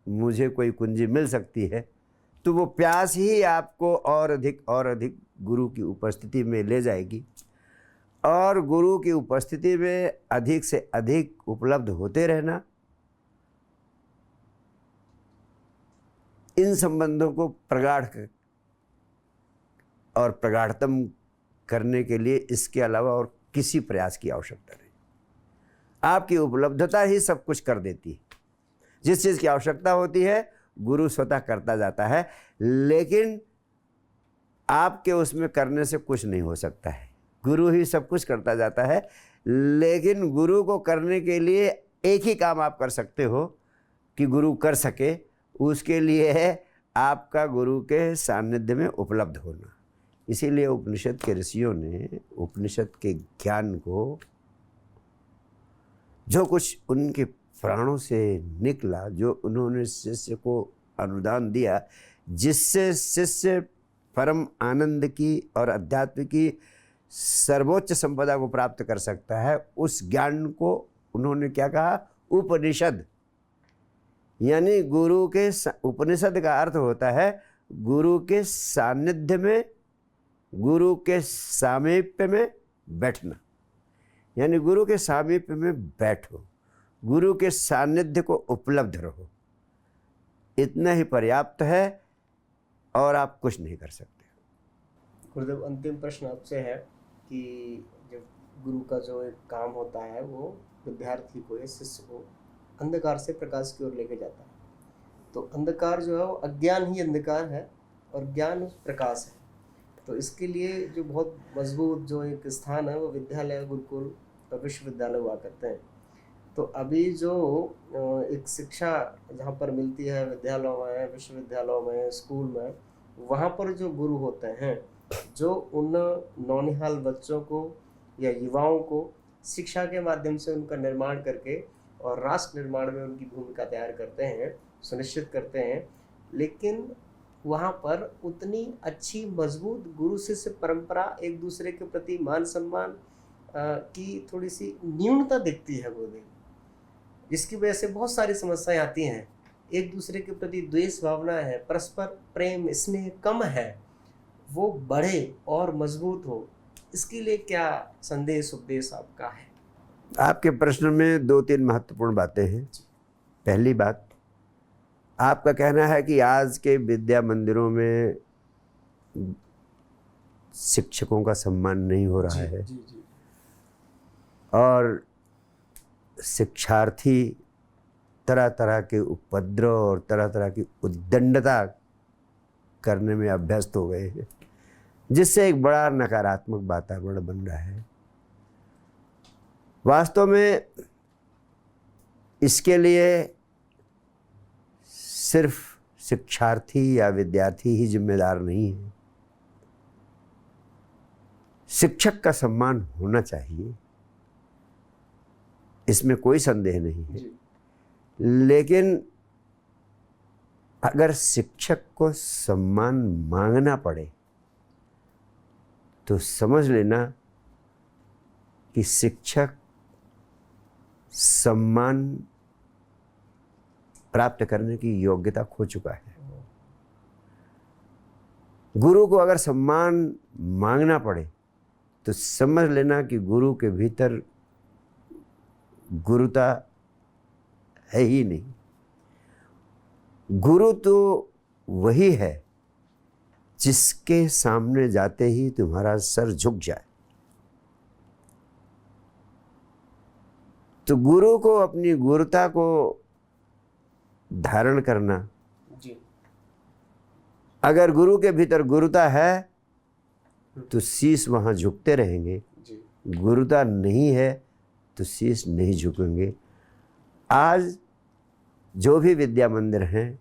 मुझे कोई कुंजी मिल सकती है, तो वो प्यास ही आपको और अधिक गुरु की उपस्थिति में ले जाएगी और गुरु की उपस्थिति में अधिक से अधिक उपलब्ध होते रहना। इन संबंधों को प्रगाढ़ और प्रगाढ़तम करने के लिए इसके अलावा और किसी प्रयास की आवश्यकता नहीं। आपकी उपलब्धता ही सब कुछ कर देती है। जिस चीज़ की आवश्यकता होती है गुरु स्वतः करता जाता है, लेकिन आपके उसमें करने से कुछ नहीं हो सकता है। गुरु ही सब कुछ करता जाता है, लेकिन गुरु को करने के लिए एक ही काम आप कर सकते हो कि गुरु कर सके, उसके लिए है आपका गुरु के सानिध्य में उपलब्ध होना। इसीलिए उपनिषद के ऋषियों ने उपनिषद के ज्ञान को, जो कुछ उनके प्राणों से निकला, जो उन्होंने शिष्य को अनुदान दिया, जिससे शिष्य परम आनंद की और अध्यात्म की सर्वोच्च संपदा को प्राप्त कर सकता है, उस ज्ञान को उन्होंने क्या कहा? उपनिषद। यानी गुरु के, उपनिषद का अर्थ होता है गुरु के सानिध्य में, गुरु के सामीप्य में बैठना। यानी गुरु के सामीप्य में बैठो, गुरु के सानिध्य को उपलब्ध रहो, इतना ही पर्याप्त है और आप कुछ नहीं कर सकते। गुरुदेव, अंतिम प्रश्न आपसे है कि जब गुरु का जो एक काम होता है वो विद्यार्थी को या शिष्य को अंधकार से प्रकाश की ओर लेके जाता है, तो अंधकार जो है वो अज्ञान ही अंधकार है और ज्ञान प्रकाश है। तो इसके लिए जो बहुत मजबूत जो एक स्थान है वो विद्यालय, गुरुकुल और विश्वविद्यालय हुआ करते हैं। तो अभी जो एक शिक्षा जहाँ पर मिलती है विद्यालयों में, विश्वविद्यालयों में, स्कूल में, वहाँ पर जो गुरु होते हैं जो उन नौनिहाल बच्चों को या युवाओं को शिक्षा के माध्यम से उनका निर्माण करके और राष्ट्र निर्माण में उनकी भूमिका तैयार करते हैं, सुनिश्चित करते हैं, लेकिन वहाँ पर उतनी अच्छी मजबूत गुरु शिष्य परंपरा, एक दूसरे के प्रति मान सम्मान की थोड़ी सी न्यूनता दिखती है गुरुदेव, जिसकी वजह से बहुत सारी समस्याएं आती हैं। एक दूसरे के प्रति द्वेष भावना है, परस्पर प्रेम स्नेह कम है, वो बढ़े और मजबूत हो, इसके लिए क्या संदेश उपदेश आपका है? आपके प्रश्न में 2-3 महत्वपूर्ण बातें हैं। पहली बात, आपका कहना है कि आज के विद्या मंदिरों में शिक्षकों का सम्मान नहीं हो रहा है। जी। और शिक्षार्थी तरह तरह के उपद्रव और तरह तरह की उद्दंडता करने में अभ्यस्त हो गए हैं, जिससे एक बड़ा नकारात्मक वातावरण बन रहा है। वास्तव में इसके लिए सिर्फ शिक्षार्थी या विद्यार्थी ही जिम्मेदार नहीं है। शिक्षक का सम्मान होना चाहिए, इसमें कोई संदेह नहीं है। लेकिन अगर शिक्षक को सम्मान मांगना पड़े तो समझ लेना कि शिक्षक सम्मान प्राप्त करने की योग्यता खो चुका है। गुरु को अगर सम्मान मांगना पड़े तो समझ लेना कि गुरु के भीतर गुरुता है ही नहीं। गुरु तो वही है जिसके सामने जाते ही तुम्हारा सर झुक जाए। तो गुरु को अपनी गुरुता को धारण करना, अगर गुरु के भीतर गुरुता है तो शीश वहां झुकते रहेंगे, गुरुता नहीं है तो शीश नहीं झुकेंगे। आज जो भी विद्या मंदिर हैं,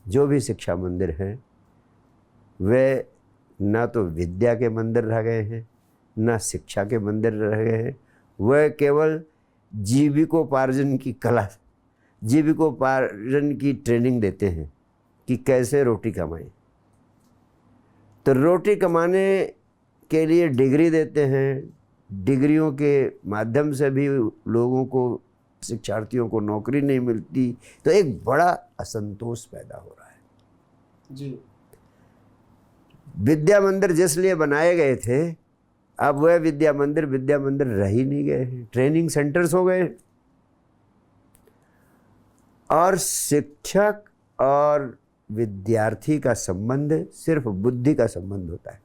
जो भी शिक्षा मंदिर हैं, वे ना तो विद्या के मंदिर रह गए हैं, ना शिक्षा के मंदिर रह गए हैं। वह केवल जीविकोपार्जन की कला, जीविकोपार्जन की ट्रेनिंग देते हैं कि कैसे रोटी कमाएं। तो रोटी कमाने के लिए डिग्री देते हैं, डिग्रियों के माध्यम से भी लोगों को, शिक्षार्थियों को नौकरी नहीं मिलती, तो एक बड़ा असंतोष पैदा हो रहा है जी। विद्या मंदिर जिस लिए बनाए गए थे, अब वह विद्या मंदिर रह ही नहीं गए हैं, ट्रेनिंग सेंटर्स हो गए। और शिक्षक और विद्यार्थी का संबंध सिर्फ बुद्धि का संबंध होता है।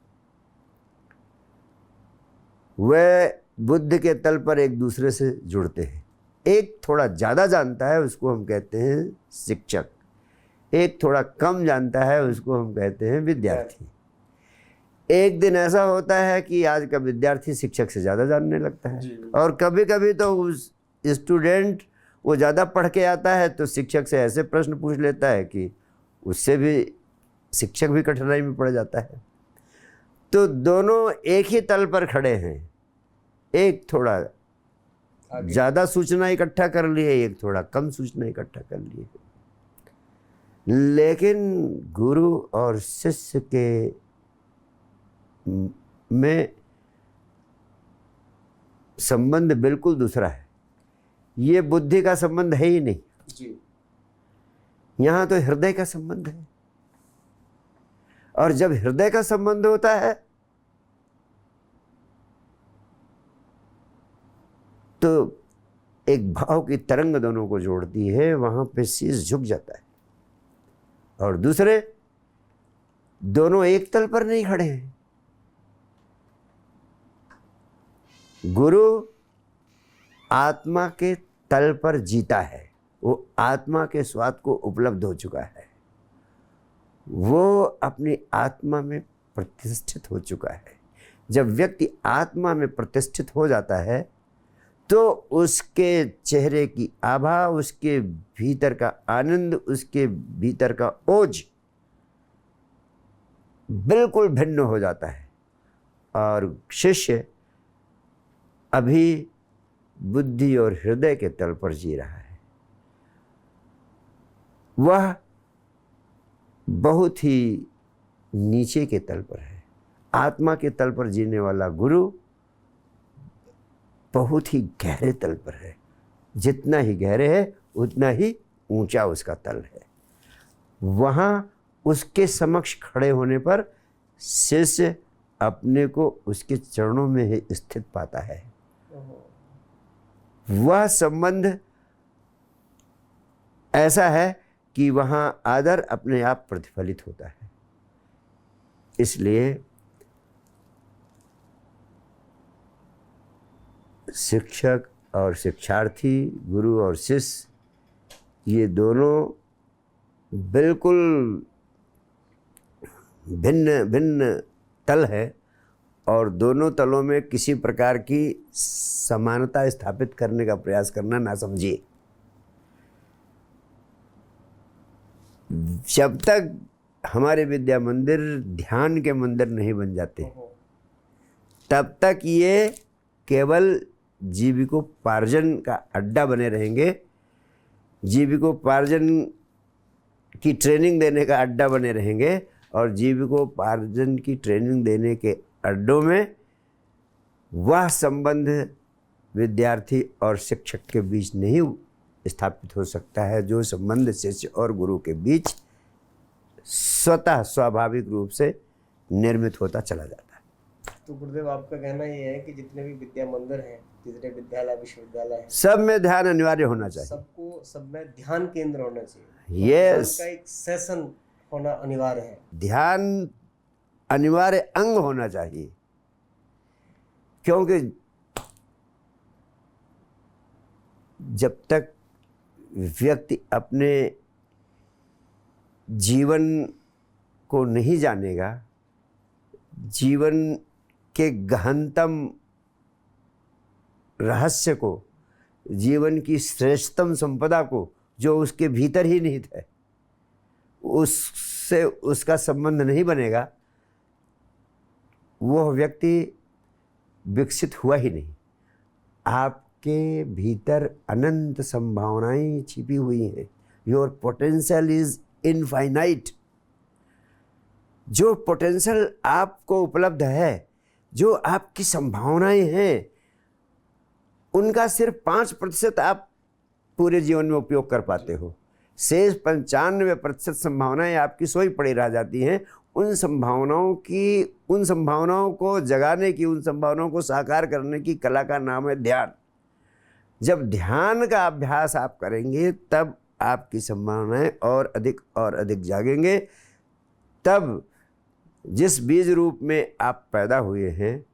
वह बुद्धि के तल पर एक दूसरे से जुड़ते हैं। एक थोड़ा ज़्यादा जानता है उसको हम कहते हैं शिक्षक, एक थोड़ा कम जानता है उसको हम कहते हैं विद्यार्थी। एक दिन ऐसा होता है कि आज का विद्यार्थी शिक्षक से ज़्यादा जानने लगता है, और कभी कभी तो उस स्टूडेंट वो ज़्यादा पढ़ के आता है तो शिक्षक से ऐसे प्रश्न पूछ लेता है कि उससे भी शिक्षक भी कठिनाई में पड़ जाता है। तो दोनों एक ही तल पर खड़े हैं, एक थोड़ा ज़्यादा सूचना इकट्ठा कर लिए, एक थोड़ा कम सूचना इकट्ठा कर लिए। लेकिन गुरु और शिष्य के में संबंध बिल्कुल दूसरा है। ये बुद्धि का संबंध है ही नहीं जी। यहाँ तो हृदय का संबंध है, और जब हृदय का संबंध होता है तो एक भाव की तरंग दोनों को जोड़ती है, वहां पे शीश झुक जाता है। और दूसरे दोनों एक तल पर नहीं खड़े हैं। गुरु आत्मा के तल पर जीता है, वो आत्मा के स्वाद को उपलब्ध हो चुका है, वो अपनी आत्मा में प्रतिष्ठित हो चुका है। जब व्यक्ति आत्मा में प्रतिष्ठित हो जाता है तो उसके चेहरे की आभा, उसके भीतर का आनंद, उसके भीतर का ओज बिल्कुल भिन्न हो जाता है। और शिष्य अभी बुद्धि और हृदय के तल पर जी रहा है। वह बहुत ही नीचे के तल पर है। आत्मा के तल पर जीने वाला गुरु बहुत ही गहरे तल पर है। जितना ही गहरे है उतना ही ऊंचा उसका तल है। वहाँ उसके समक्ष खड़े होने पर शिष्य अपने को उसके चरणों में ही स्थित पाता है। वह संबंध ऐसा है कि वहाँ आदर अपने आप प्रतिफलित होता है। इसलिए शिक्षक और शिक्षार्थी, गुरु और शिष्य, ये दोनों बिल्कुल भिन्न भिन्न तल है, और दोनों तलों में किसी प्रकार की समानता स्थापित करने का प्रयास करना ना समझिए। जब तक हमारे विद्या मंदिर ध्यान के मंदिर नहीं बन जाते, तब तक ये केवल जीविकोपार्जन का अड्डा बने रहेंगे, जीविकोपार्जन की ट्रेनिंग देने का अड्डा बने रहेंगे, और जीविकोपार्जन की ट्रेनिंग देने के अड्डों में वह संबंध विद्यार्थी और शिक्षक के बीच नहीं स्थापित हो सकता है जो संबंध शिष्य और गुरु के बीच स्वतः स्वाभाविक रूप से निर्मित होता चला जाता है। तो गुरुदेव, आपका कहना ये है कि जितने भी विद्या मंदिर हैं, जितने विद्यालय विश्वविद्यालय हैं, सब में ध्यान अनिवार्य होना चाहिए, सब में ध्यान केंद्र होना चाहिए। यस, का एक सेशन होना अनिवार्य है। ध्यान अनिवार्य अंग होना चाहिए, क्योंकि जब तक व्यक्ति अपने जीवन को नहीं जानेगा, जीवन के गहनतम रहस्य को, जीवन की श्रेष्ठतम संपदा को, जो उसके भीतर ही निहित है, उससे उसका संबंध नहीं बनेगा, वह व्यक्ति विकसित हुआ ही नहीं। आपके भीतर अनंत संभावनाएं छिपी हुई हैं। Your potential is infinite. जो पोटेंशियल आपको उपलब्ध है, जो आपकी संभावनाएं हैं, उनका सिर्फ 5% आप पूरे जीवन में उपयोग कर पाते हो। शेष 95% संभावनाएं आपकी सोई पड़ी रह जाती हैं। उन संभावनाओं को जगाने की, उन संभावनाओं को साकार करने की कला का नाम है ध्यान। जब ध्यान का अभ्यास आप करेंगे, तब आपकी संभावनाएं और अधिक जागेंगे। तब जिस बीज रूप में आप पैदा हुए हैं,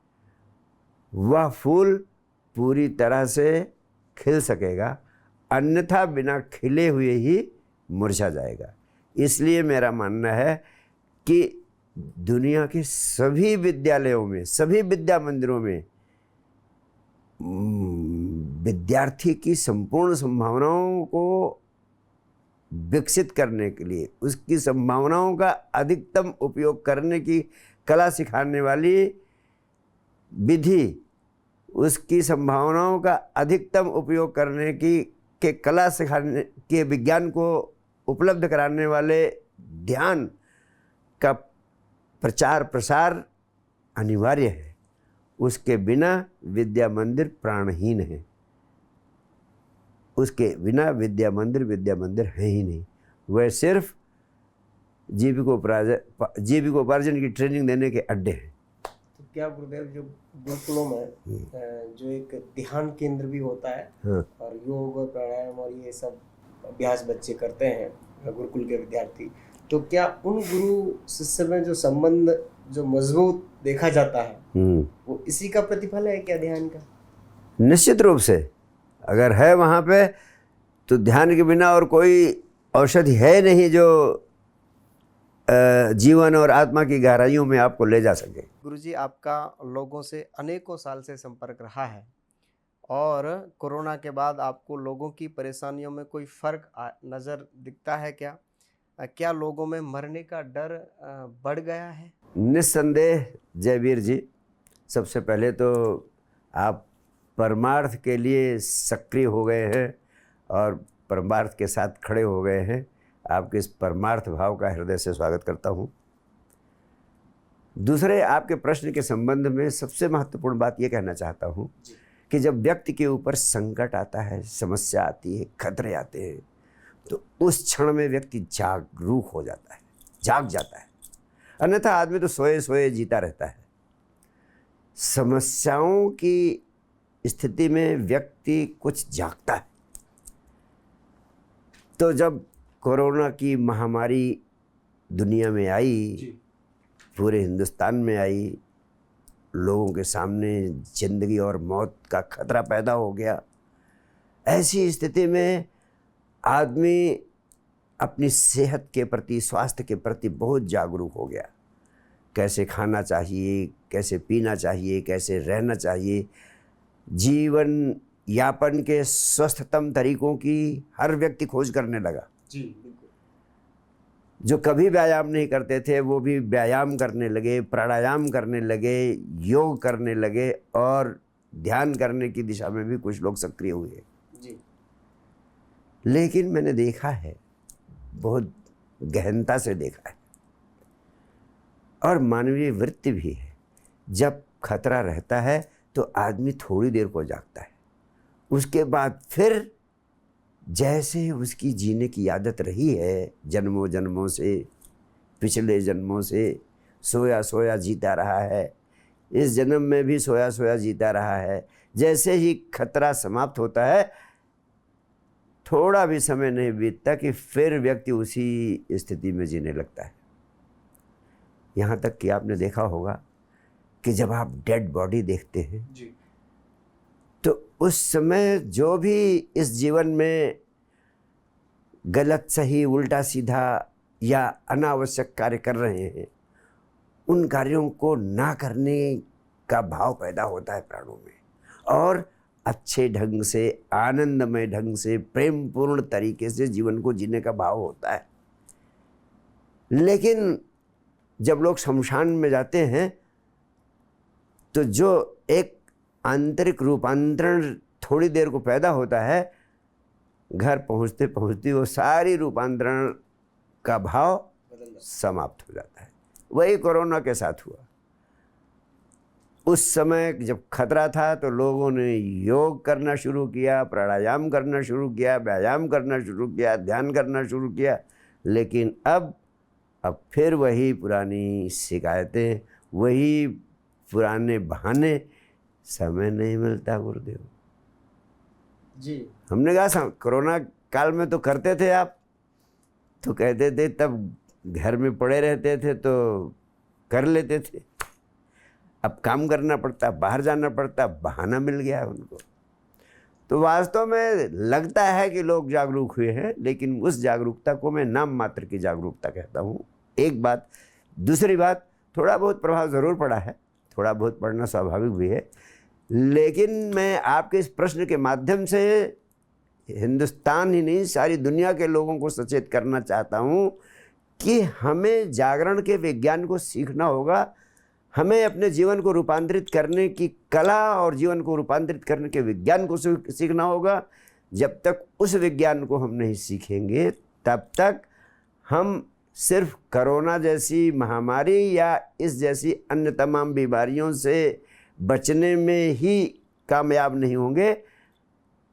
वह फूल पूरी तरह से खिल सकेगा, अन्यथा बिना खिले हुए ही मुरझा जाएगा। इसलिए मेरा मानना है कि दुनिया के सभी विद्यालयों में, सभी विद्या मंदिरों में विद्यार्थी की संपूर्ण संभावनाओं को विकसित करने के लिए, उसकी संभावनाओं का अधिकतम उपयोग करने की कला सिखाने वाली विधि, उसकी संभावनाओं का अधिकतम उपयोग करने की कला सिखाने के विज्ञान को उपलब्ध कराने वाले ध्यान का प्रचार प्रसार अनिवार्य है। उसके बिना विद्या मंदिर प्राणहीन है। उसके बिना विद्या मंदिर है ही नहीं। वह सिर्फ जीविकोपार्जन की ट्रेनिंग देने के अड्डे हैं। तो क्या गुरुदेव, जो गुरुकुलों में जो एक ध्यान केंद्र भी होता है, हाँ, और योग और प्राणायाम और ये सब अभ्यास बच्चे करते हैं गुरुकुल के विद्यार्थी, तो क्या उन गुरु शिष्य में जो संबंध जो मजबूत देखा जाता है, वो इसी का प्रतिफल है क्या, ध्यान का? निश्चित रूप से। अगर है वहाँ पे, तो ध्यान के बिना और कोई औषधि है नहीं जो जीवन और आत्मा की गहराइयों में आपको ले जा सके। गुरुजी, आपका लोगों से अनेकों साल से संपर्क रहा है, और कोरोना के बाद आपको लोगों की परेशानियों में कोई फर्क नज़र दिखता है क्या? क्या लोगों में मरने का डर बढ़ गया है? निस्संदेह जयवीर जी, सबसे पहले तो आप परमार्थ के लिए सक्रिय हो गए हैं और परमार्थ के साथ खड़े हो गए हैं। आपके इस परमार्थ भाव का हृदय से स्वागत करता हूँ। दूसरे, आपके प्रश्न के संबंध में सबसे महत्वपूर्ण बात ये कहना चाहता हूँ कि जब व्यक्ति के ऊपर संकट आता है, समस्या आती है, खतरे आते हैं, तो उस क्षण में व्यक्ति जागरूक हो जाता है, जाग जाता है। अन्यथा आदमी तो सोए सोए जीता रहता है। समस्याओं की स्थिति में व्यक्ति कुछ जागता है। तो जब कोरोना की महामारी दुनिया में आई, पूरे हिंदुस्तान में आई, लोगों के सामने जिंदगी और मौत का खतरा पैदा हो गया, ऐसी स्थिति में आदमी अपनी सेहत के प्रति, स्वास्थ्य के प्रति बहुत जागरूक हो गया। कैसे खाना चाहिए, कैसे पीना चाहिए, कैसे रहना चाहिए, जीवन यापन के स्वस्थतम तरीकों की हर व्यक्ति खोज करने लगा। जी बिल्कुल। जो कभी व्यायाम नहीं करते थे वो भी व्यायाम करने लगे, प्राणायाम करने लगे, योग करने लगे और ध्यान करने की दिशा में भी कुछ लोग सक्रिय हुए जी। लेकिन मैंने देखा है, बहुत गहनता से देखा है, और मानवीय वृत्ति भी है, जब खतरा रहता है तो आदमी थोड़ी देर को जागता है, उसके बाद फिर जैसे उसकी जीने की आदत रही है जन्मों जन्मों से, पिछले जन्मों से, सोया सोया जीता रहा है, इस जन्म में भी सोया सोया जीता रहा है। जैसे ही खतरा समाप्त होता है, थोड़ा भी समय नहीं बीतता कि फिर व्यक्ति उसी स्थिति में जीने लगता है। यहाँ तक कि आपने देखा होगा कि जब आप डेड बॉडी देखते हैं जी। तो उस समय जो भी इस जीवन में गलत सही, उल्टा सीधा या अनावश्यक कार्य कर रहे हैं, उन कार्यों को ना करने का भाव पैदा होता है प्राणों में, और अच्छे ढंग से, आनंदमय ढंग से, प्रेम पूर्ण तरीके से जीवन को जीने का भाव होता है। लेकिन जब लोग शमशान में जाते हैं तो जो एक आंतरिक रूपांतरण थोड़ी देर को पैदा होता है, घर पहुंचते पहुंचते वो सारी रूपांतरण का भाव समाप्त हो जाता है। वही कोरोना के साथ हुआ। उस समय जब खतरा था तो लोगों ने योग करना शुरू किया, प्राणायाम करना शुरू किया, व्यायाम करना शुरू किया, ध्यान करना शुरू किया, लेकिन अब फिर वही पुरानी शिकायतें, वही पुराने बहाने, समय नहीं मिलता गुरुदेव जी। हमने कहा कोरोना काल में तो करते थे आप, तो कहते थे तब घर में पड़े रहते थे तो कर लेते थे, अब काम करना पड़ता, बाहर जाना पड़ता, बहाना मिल गया उनको। तो वास्तव में लगता है कि लोग जागरूक हुए हैं, लेकिन उस जागरूकता को मैं नाम मात्र की जागरूकता कहता हूँ। एक बात। दूसरी बात, थोड़ा बहुत प्रभाव ज़रूर पड़ा है, थोड़ा बहुत पड़ना स्वाभाविक भी है, लेकिन मैं आपके इस प्रश्न के माध्यम से हिंदुस्तान ही नहीं, सारी दुनिया के लोगों को सचेत करना चाहता हूँ कि हमें जागरण के विज्ञान को सीखना होगा, हमें अपने जीवन को रूपांतरित करने की कला और जीवन को रूपांतरित करने के विज्ञान को सीखना होगा। जब तक उस विज्ञान को हम नहीं सीखेंगे, तब तक हम सिर्फ कोरोना जैसी महामारी या इस जैसी अन्य तमाम बीमारियों से बचने में ही कामयाब नहीं होंगे।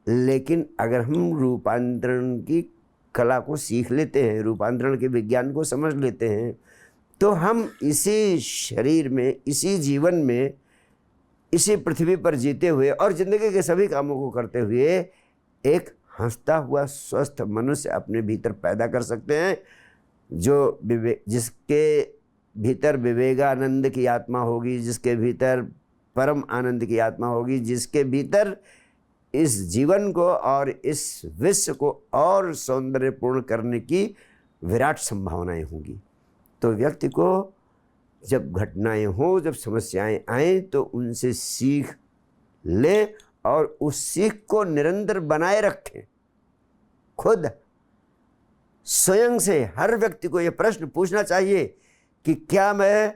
लेकिन अगर हम रूपांतरण की कला को सीख लेते हैं, रूपांतरण के विज्ञान को समझ लेते हैं, तो हम इसी शरीर में, इसी जीवन में, इसी पृथ्वी पर जीते हुए और ज़िंदगी के सभी कामों को करते हुए एक हंसता हुआ स्वस्थ मनुष्य अपने भीतर पैदा कर सकते हैं, जो जिसके भीतर विवेकानंद की आत्मा होगी, जिसके भीतर परम आनंद की आत्मा होगी, जिसके भीतर इस जीवन को और इस विश्व को और सौंदर्यपूर्ण करने की विराट संभावनाएं होंगी। तो व्यक्ति को जब घटनाएं हो, जब समस्याएं आएँ, तो उनसे सीख ले और उस सीख को निरंतर बनाए रखें। खुद स्वयं से हर व्यक्ति को ये प्रश्न पूछना चाहिए कि क्या मैं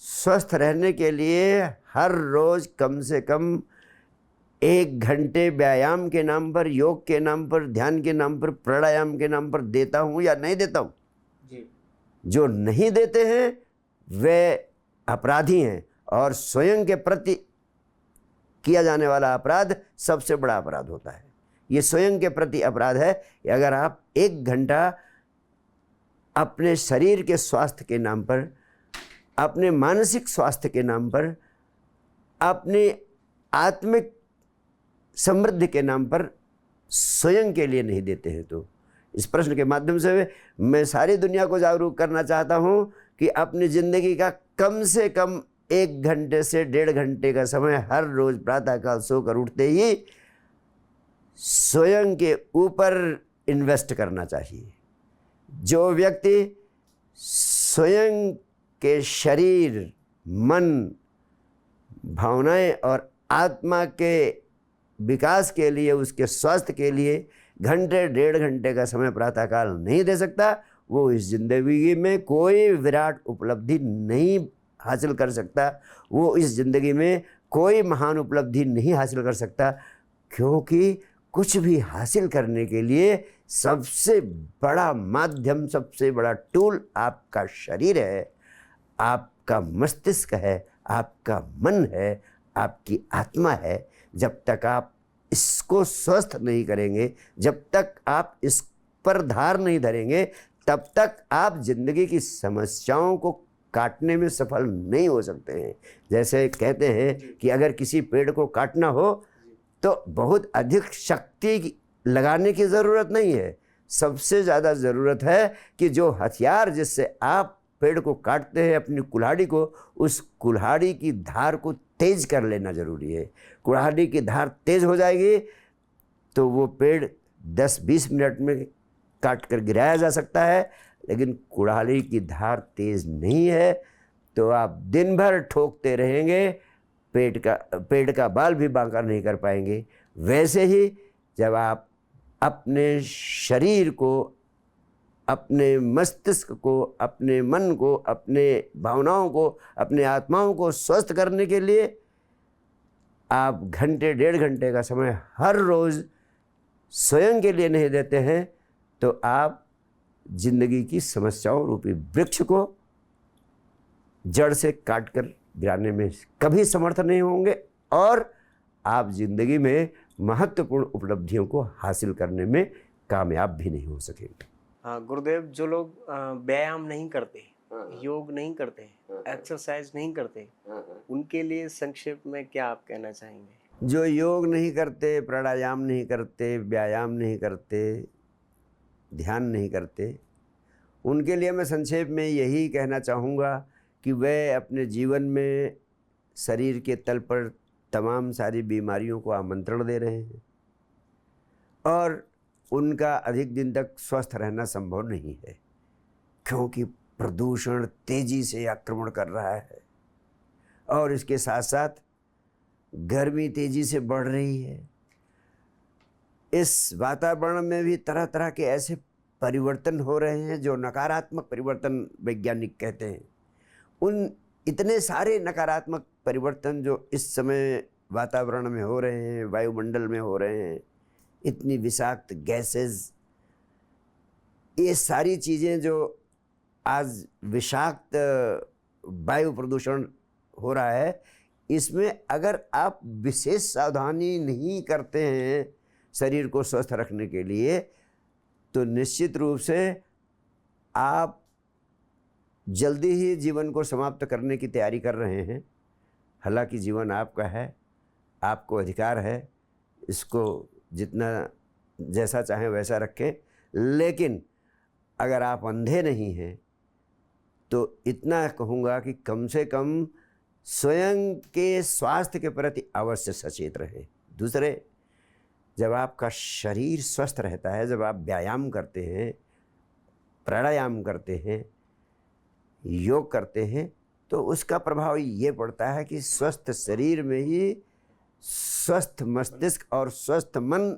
स्वस्थ रहने के लिए हर रोज कम से कम 1 घंटे व्यायाम के नाम पर, योग के नाम पर, ध्यान के नाम पर, प्राणायाम के नाम पर देता हूँ या नहीं देता हूँ? जी। जो नहीं देते हैं वे अपराधी हैं, और स्वयं के प्रति किया जाने वाला अपराध सबसे बड़ा अपराध होता है। ये स्वयं के प्रति अपराध है कि अगर आप 1 घंटा अपने शरीर के स्वास्थ्य के नाम पर, अपने मानसिक स्वास्थ्य के नाम पर, अपने आत्मिक समृद्धि के नाम पर स्वयं के लिए नहीं देते हैं, तो इस प्रश्न के माध्यम से मैं सारी दुनिया को जागरूक करना चाहता हूं कि अपनी ज़िंदगी का कम से कम 1 घंटे से 1.5 घंटे का समय हर रोज़ प्रातःकाल सोकर उठते ही स्वयं के ऊपर इन्वेस्ट करना चाहिए। जो व्यक्ति स्वयं के शरीर, मन, भावनाएं और आत्मा के विकास के लिए, उसके स्वास्थ्य के लिए 1.5 घंटे का समय प्रातःकाल नहीं दे सकता, वो इस जिंदगी में कोई विराट उपलब्धि नहीं हासिल कर सकता, वो इस जिंदगी में कोई महान उपलब्धि नहीं हासिल कर सकता, क्योंकि कुछ भी हासिल करने के लिए सबसे बड़ा माध्यम, सबसे बड़ा टूल आपका शरीर है, आपका मस्तिष्क है, आपका मन है, आपकी आत्मा है। जब तक आप इसको स्वस्थ नहीं करेंगे, जब तक आप इस पर धार नहीं धरेंगे, तब तक आप जिंदगी की समस्याओं को काटने में सफल नहीं हो सकते हैं। जैसे कहते हैं कि अगर किसी पेड़ को काटना हो तो बहुत अधिक शक्ति लगाने की ज़रूरत नहीं है, सबसे ज़्यादा ज़रूरत है कि जो हथियार जिससे आप पेड़ को काटते हैं, अपनी कुल्हाड़ी को, उस कुल्हाड़ी की धार को तेज कर लेना जरूरी है। कुल्हाड़ी की धार तेज हो जाएगी तो वो पेड़ 10-20 मिनट में काट कर गिराया जा सकता है, लेकिन कुल्हाड़ी की धार तेज नहीं है तो आप दिन भर ठोकते रहेंगे, पेड़ का बाल भी बांका नहीं कर पाएंगे। वैसे ही जब आप अपने शरीर को, अपने मस्तिष्क को, अपने मन को, अपने भावनाओं को, अपने आत्माओं को स्वस्थ करने के लिए आप घंटे 1.5 घंटे का समय हर रोज़ स्वयं के लिए नहीं देते हैं, तो आप जिंदगी की समस्याओं रूपी वृक्ष को जड़ से काट कर गिराने में कभी समर्थ नहीं होंगे और आप जिंदगी में महत्वपूर्ण उपलब्धियों को हासिल करने में कामयाब भी नहीं हो सकेंगे। हाँ गुरुदेव, जो लोग व्यायाम नहीं करते, योग नहीं करते, एक्सरसाइज नहीं करते, उनके लिए संक्षेप में क्या आप कहना चाहेंगे? जो योग नहीं करते, प्राणायाम नहीं करते, व्यायाम नहीं करते, ध्यान नहीं करते, उनके लिए मैं संक्षेप में यही कहना चाहूँगा कि वह अपने जीवन में शरीर के तल पर तमाम सारी बीमारियों को आमंत्रण दे रहे हैं और उनका अधिक दिन तक स्वस्थ रहना संभव नहीं है, क्योंकि प्रदूषण तेजी से आक्रमण कर रहा है और इसके साथ साथ गर्मी तेजी से बढ़ रही है। इस वातावरण में भी तरह तरह के ऐसे परिवर्तन हो रहे हैं जो नकारात्मक परिवर्तन वैज्ञानिक कहते हैं। उन इतने सारे नकारात्मक परिवर्तन जो इस समय वातावरण में हो रहे हैं, वायुमंडल में हो रहे हैं, इतनी विषाक्त गैसेस, ये सारी चीज़ें जो आज विषाक्त वायु प्रदूषण हो रहा है, इसमें अगर आप विशेष सावधानी नहीं करते हैं शरीर को स्वस्थ रखने के लिए, तो निश्चित रूप से आप जल्दी ही जीवन को समाप्त करने की तैयारी कर रहे हैं। हालांकि जीवन आपका है, आपको अधिकार है, इसको जितना जैसा चाहें वैसा रखें, लेकिन अगर आप अंधे नहीं हैं तो इतना कहूँगा कि कम से कम स्वयं के स्वास्थ्य के प्रति अवश्य सचेत रहें। दूसरे, जब आपका शरीर स्वस्थ रहता है, जब आप व्यायाम करते हैं, प्राणायाम करते हैं, योग करते हैं, तो उसका प्रभाव ये पड़ता है कि स्वस्थ शरीर में ही स्वस्थ मस्तिष्क और स्वस्थ मन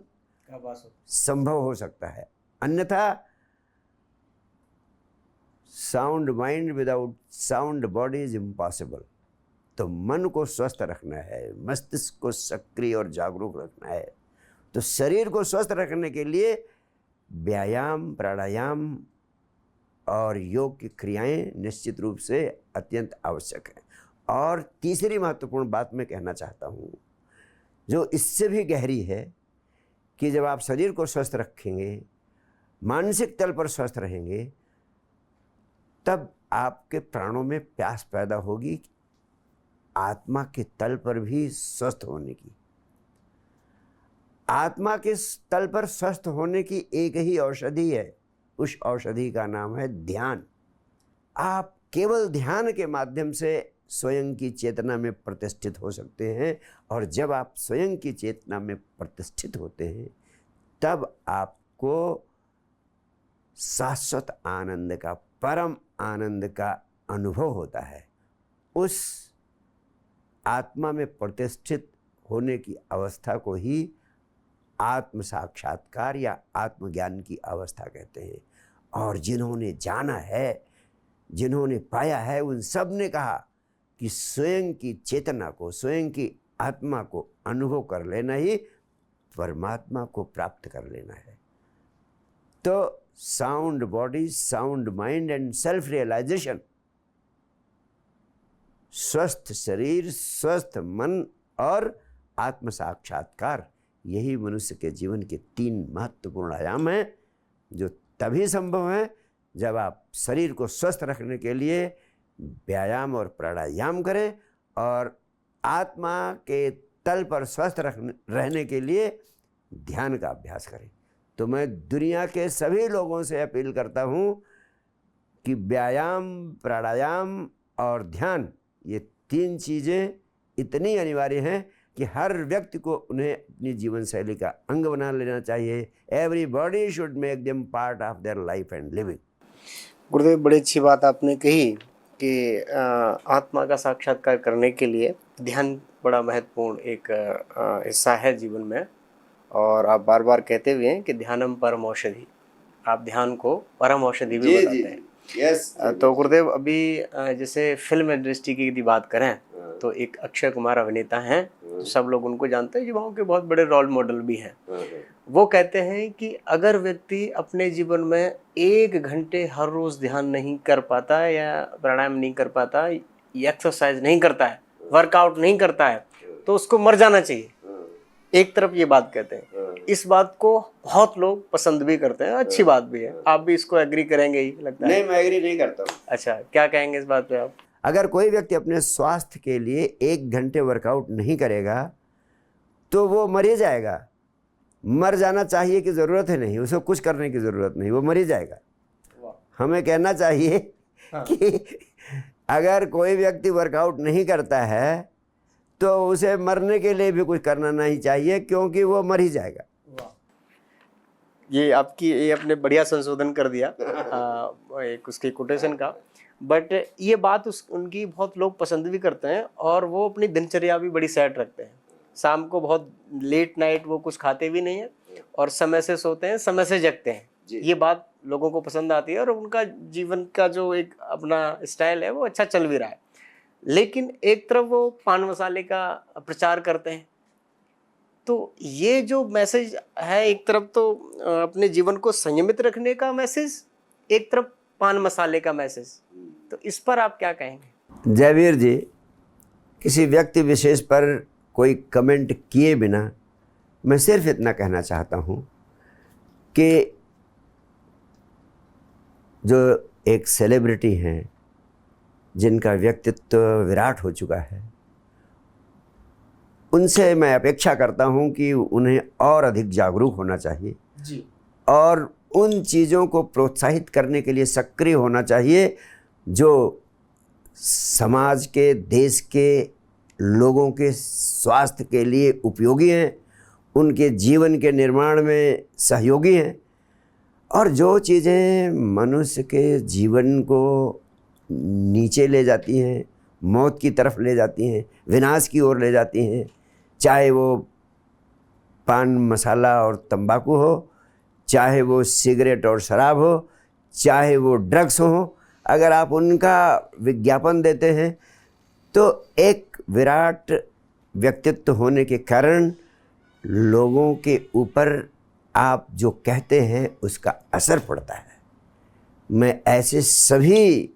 संभव हो सकता है। अन्यथा sound mind without sound body is impossible. तो मन को स्वस्थ रखना है, मस्तिष्क को सक्रिय और जागरूक रखना है, तो शरीर को स्वस्थ रखने के लिए व्यायाम, प्राणायाम और योग की क्रियाएं निश्चित रूप से अत्यंत आवश्यक है। और तीसरी महत्वपूर्ण बात मैं कहना चाहता हूँ, जो इससे भी गहरी है, कि जब आप शरीर को स्वस्थ रखेंगे, मानसिक तल पर स्वस्थ रहेंगे, तब आपके प्राणों में प्यास पैदा होगी आत्मा के तल पर भी स्वस्थ होने की। आत्मा के तल पर स्वस्थ होने की एक ही औषधि है, उस औषधि का नाम है ध्यान। आप केवल ध्यान के माध्यम से स्वयं की चेतना में प्रतिष्ठित हो सकते हैं, और जब आप स्वयं की चेतना में प्रतिष्ठित होते हैं, तब आपको शाश्वत आनंद का, परम आनंद का अनुभव होता है। उस आत्मा में प्रतिष्ठित होने की अवस्था को ही आत्म साक्षात्कार या आत्मज्ञान की अवस्था कहते हैं। और जिन्होंने जाना है, जिन्होंने पाया है, उन सब ने कहा कि स्वयं की चेतना को, स्वयं की आत्मा को अनुभव कर लेना ही परमात्मा को प्राप्त कर लेना है। तो sound body, sound mind and self realisation, स्वस्थ शरीर, स्वस्थ मन और आत्म साक्षात्कार, यही मनुष्य के जीवन के 3 महत्वपूर्ण आयाम हैं, जो तभी संभव है जब आप शरीर को स्वस्थ रखने के लिए व्यायाम और प्राणायाम करें और आत्मा के तल पर स्वस्थ रहने के लिए ध्यान का अभ्यास करें। तो मैं दुनिया के सभी लोगों से अपील करता हूँ कि व्यायाम, प्राणायाम और ध्यान, ये 3 चीज़ें इतनी अनिवार्य हैं कि हर व्यक्ति को उन्हें अपनी जीवन शैली का अंग बना लेना चाहिए। Everybody should make them part of their life and living. गुरुदेव, बड़ी अच्छी बात आपने कही कि आत्मा का साक्षात्कार करने के लिए ध्यान बड़ा महत्वपूर्ण एक हिस्सा है जीवन में। और आप बार बार कहते हुए हैं कि ध्यानम परम औषधि, आप ध्यान को परम औषधि भी बताते हैं। यस। तो गुरुदेव, अभी जैसे फिल्म इंडस्ट्री की यदि बात करें तो एक अक्षय कुमार अभिनेता हैं, तो सब लोग उनको जानते हैं, युवाओं के बहुत बड़े रोल मॉडल भी हैं। वो कहते हैं कि अगर व्यक्ति अपने जीवन में 1 घंटे हर रोज ध्यान नहीं कर पाता है या प्राणायाम नहीं कर पाता, एक्सरसाइज नहीं करता है, वर्कआउट नहीं करता है, तो उसको मर जाना चाहिए। एक तरफ ये बात कहते हैं, इस बात को बहुत लोग पसंद भी करते हैं, अच्छी बात भी है। आप भी इसको एग्री करेंगे ही लगता है? नहीं, मैं एग्री नहीं करता हूँ। अच्छा, क्या कहेंगे इस बात पे आप? अगर कोई व्यक्ति अपने स्वास्थ्य के लिए 1 घंटे वर्कआउट नहीं करेगा तो वो मर ही जाएगा। मर जाना चाहिए कि ज़रूरत है नहीं, उसको कुछ करने की ज़रूरत नहीं, वो मर ही जाएगा। हमें कहना चाहिए कि अगर कोई व्यक्ति वर्कआउट नहीं करता है तो उसे मरने के लिए भी कुछ करना नहीं चाहिए, क्योंकि वो मर ही जाएगा। ये आपने बढ़िया संशोधन कर दिया एक उसके कोटेशन का। बट ये बात उनकी बहुत लोग पसंद भी करते हैं और वो अपनी दिनचर्या भी बड़ी सेट रखते हैं। शाम को बहुत लेट नाइट वो कुछ खाते भी नहीं है और समय से सोते हैं, समय से जगते हैं। ये बात लोगों को पसंद आती है और उनका जीवन का जो एक अपना स्टाइल है वो अच्छा चल भी रहा है। लेकिन एक तरफ वो पान मसाले का प्रचार करते हैं। तो ये जो मैसेज है, एक तरफ तो अपने जीवन को संयमित रखने का मैसेज, एक तरफ पान मसाले का मैसेज, तो इस पर आप क्या कहेंगे? जयवीर जी, किसी व्यक्ति विशेष पर कोई कमेंट किए बिना मैं सिर्फ इतना कहना चाहता हूँ कि जो एक सेलिब्रिटी हैं जिनका व्यक्तित्व विराट हो चुका है, उनसे मैं अपेक्षा करता हूं कि उन्हें और अधिक जागरूक होना चाहिए जी, और उन चीज़ों को प्रोत्साहित करने के लिए सक्रिय होना चाहिए जो समाज के, देश के लोगों के स्वास्थ्य के लिए उपयोगी हैं, उनके जीवन के निर्माण में सहयोगी हैं। और जो चीज़ें मनुष्य के जीवन को नीचे ले जाती हैं, मौत की तरफ ले जाती हैं, विनाश की ओर ले जाती हैं, चाहे वो पान मसाला और तंबाकू हो, चाहे वो सिगरेट और शराब हो, चाहे वो ड्रग्स हो, अगर आप उनका विज्ञापन देते हैं तो एक विराट व्यक्तित्व होने के कारण लोगों के ऊपर आप जो कहते हैं उसका असर पड़ता है। मैं ऐसे सभी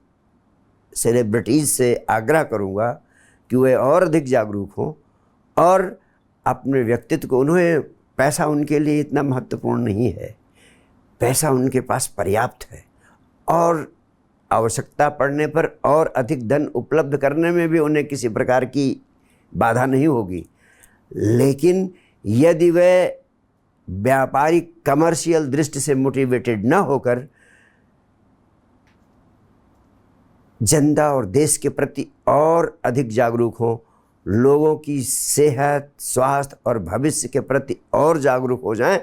सेलिब्रिटीज़ से आग्रह करूंगा कि वे और अधिक जागरूक हों और अपने व्यक्तित्व को, उन्हें पैसा उनके लिए इतना महत्वपूर्ण नहीं है, पैसा उनके पास पर्याप्त है और आवश्यकता पड़ने पर और अधिक धन उपलब्ध करने में भी उन्हें किसी प्रकार की बाधा नहीं होगी। लेकिन यदि वे व्यापारिक कमर्शियल दृष्टि से मोटिवेटेड न होकर जनता और देश के प्रति और अधिक जागरूक हों, लोगों की सेहत, स्वास्थ्य और भविष्य के प्रति और जागरूक हो जाएं,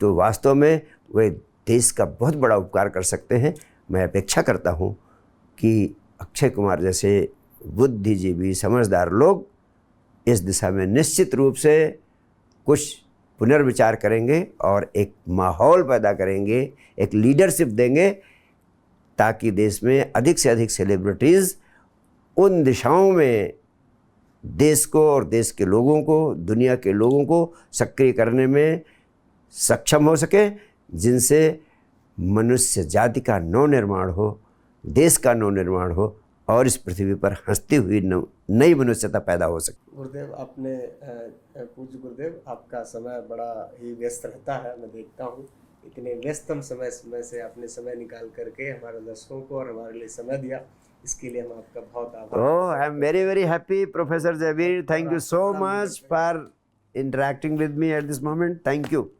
तो वास्तव में वे देश का बहुत बड़ा उपकार कर सकते हैं। मैं अपेक्षा करता हूं कि अक्षय कुमार जैसे बुद्धिजीवी, समझदार लोग इस दिशा में निश्चित रूप से कुछ पुनर्विचार करेंगे और एक माहौल पैदा करेंगे, एक लीडरशिप देंगे, ताकि देश में अधिक से अधिक सेलिब्रिटीज़ उन दिशाओं में देश को और देश के लोगों को, दुनिया के लोगों को सक्रिय करने में सक्षम हो सके, जिनसे मनुष्य जाति का नवनिर्माण हो, देश का नवनिर्माण हो और इस पृथ्वी पर हंसती हुई नई मनुष्यता पैदा हो सके। गुरुदेव, आपने पूज्य गुरुदेव, आपका समय बड़ा ही व्यस्त रहता है, मैं देखता हूँ। इतने व्यस्तम समय से आपने समय निकाल करके हमारे दर्शकों को और हमारे लिए समय दिया, इसके लिए हम आपका बहुत आभार। Oh, I am very, very happy, Professor Jabir. Thank you so much for interacting with me at this moment. Thank you.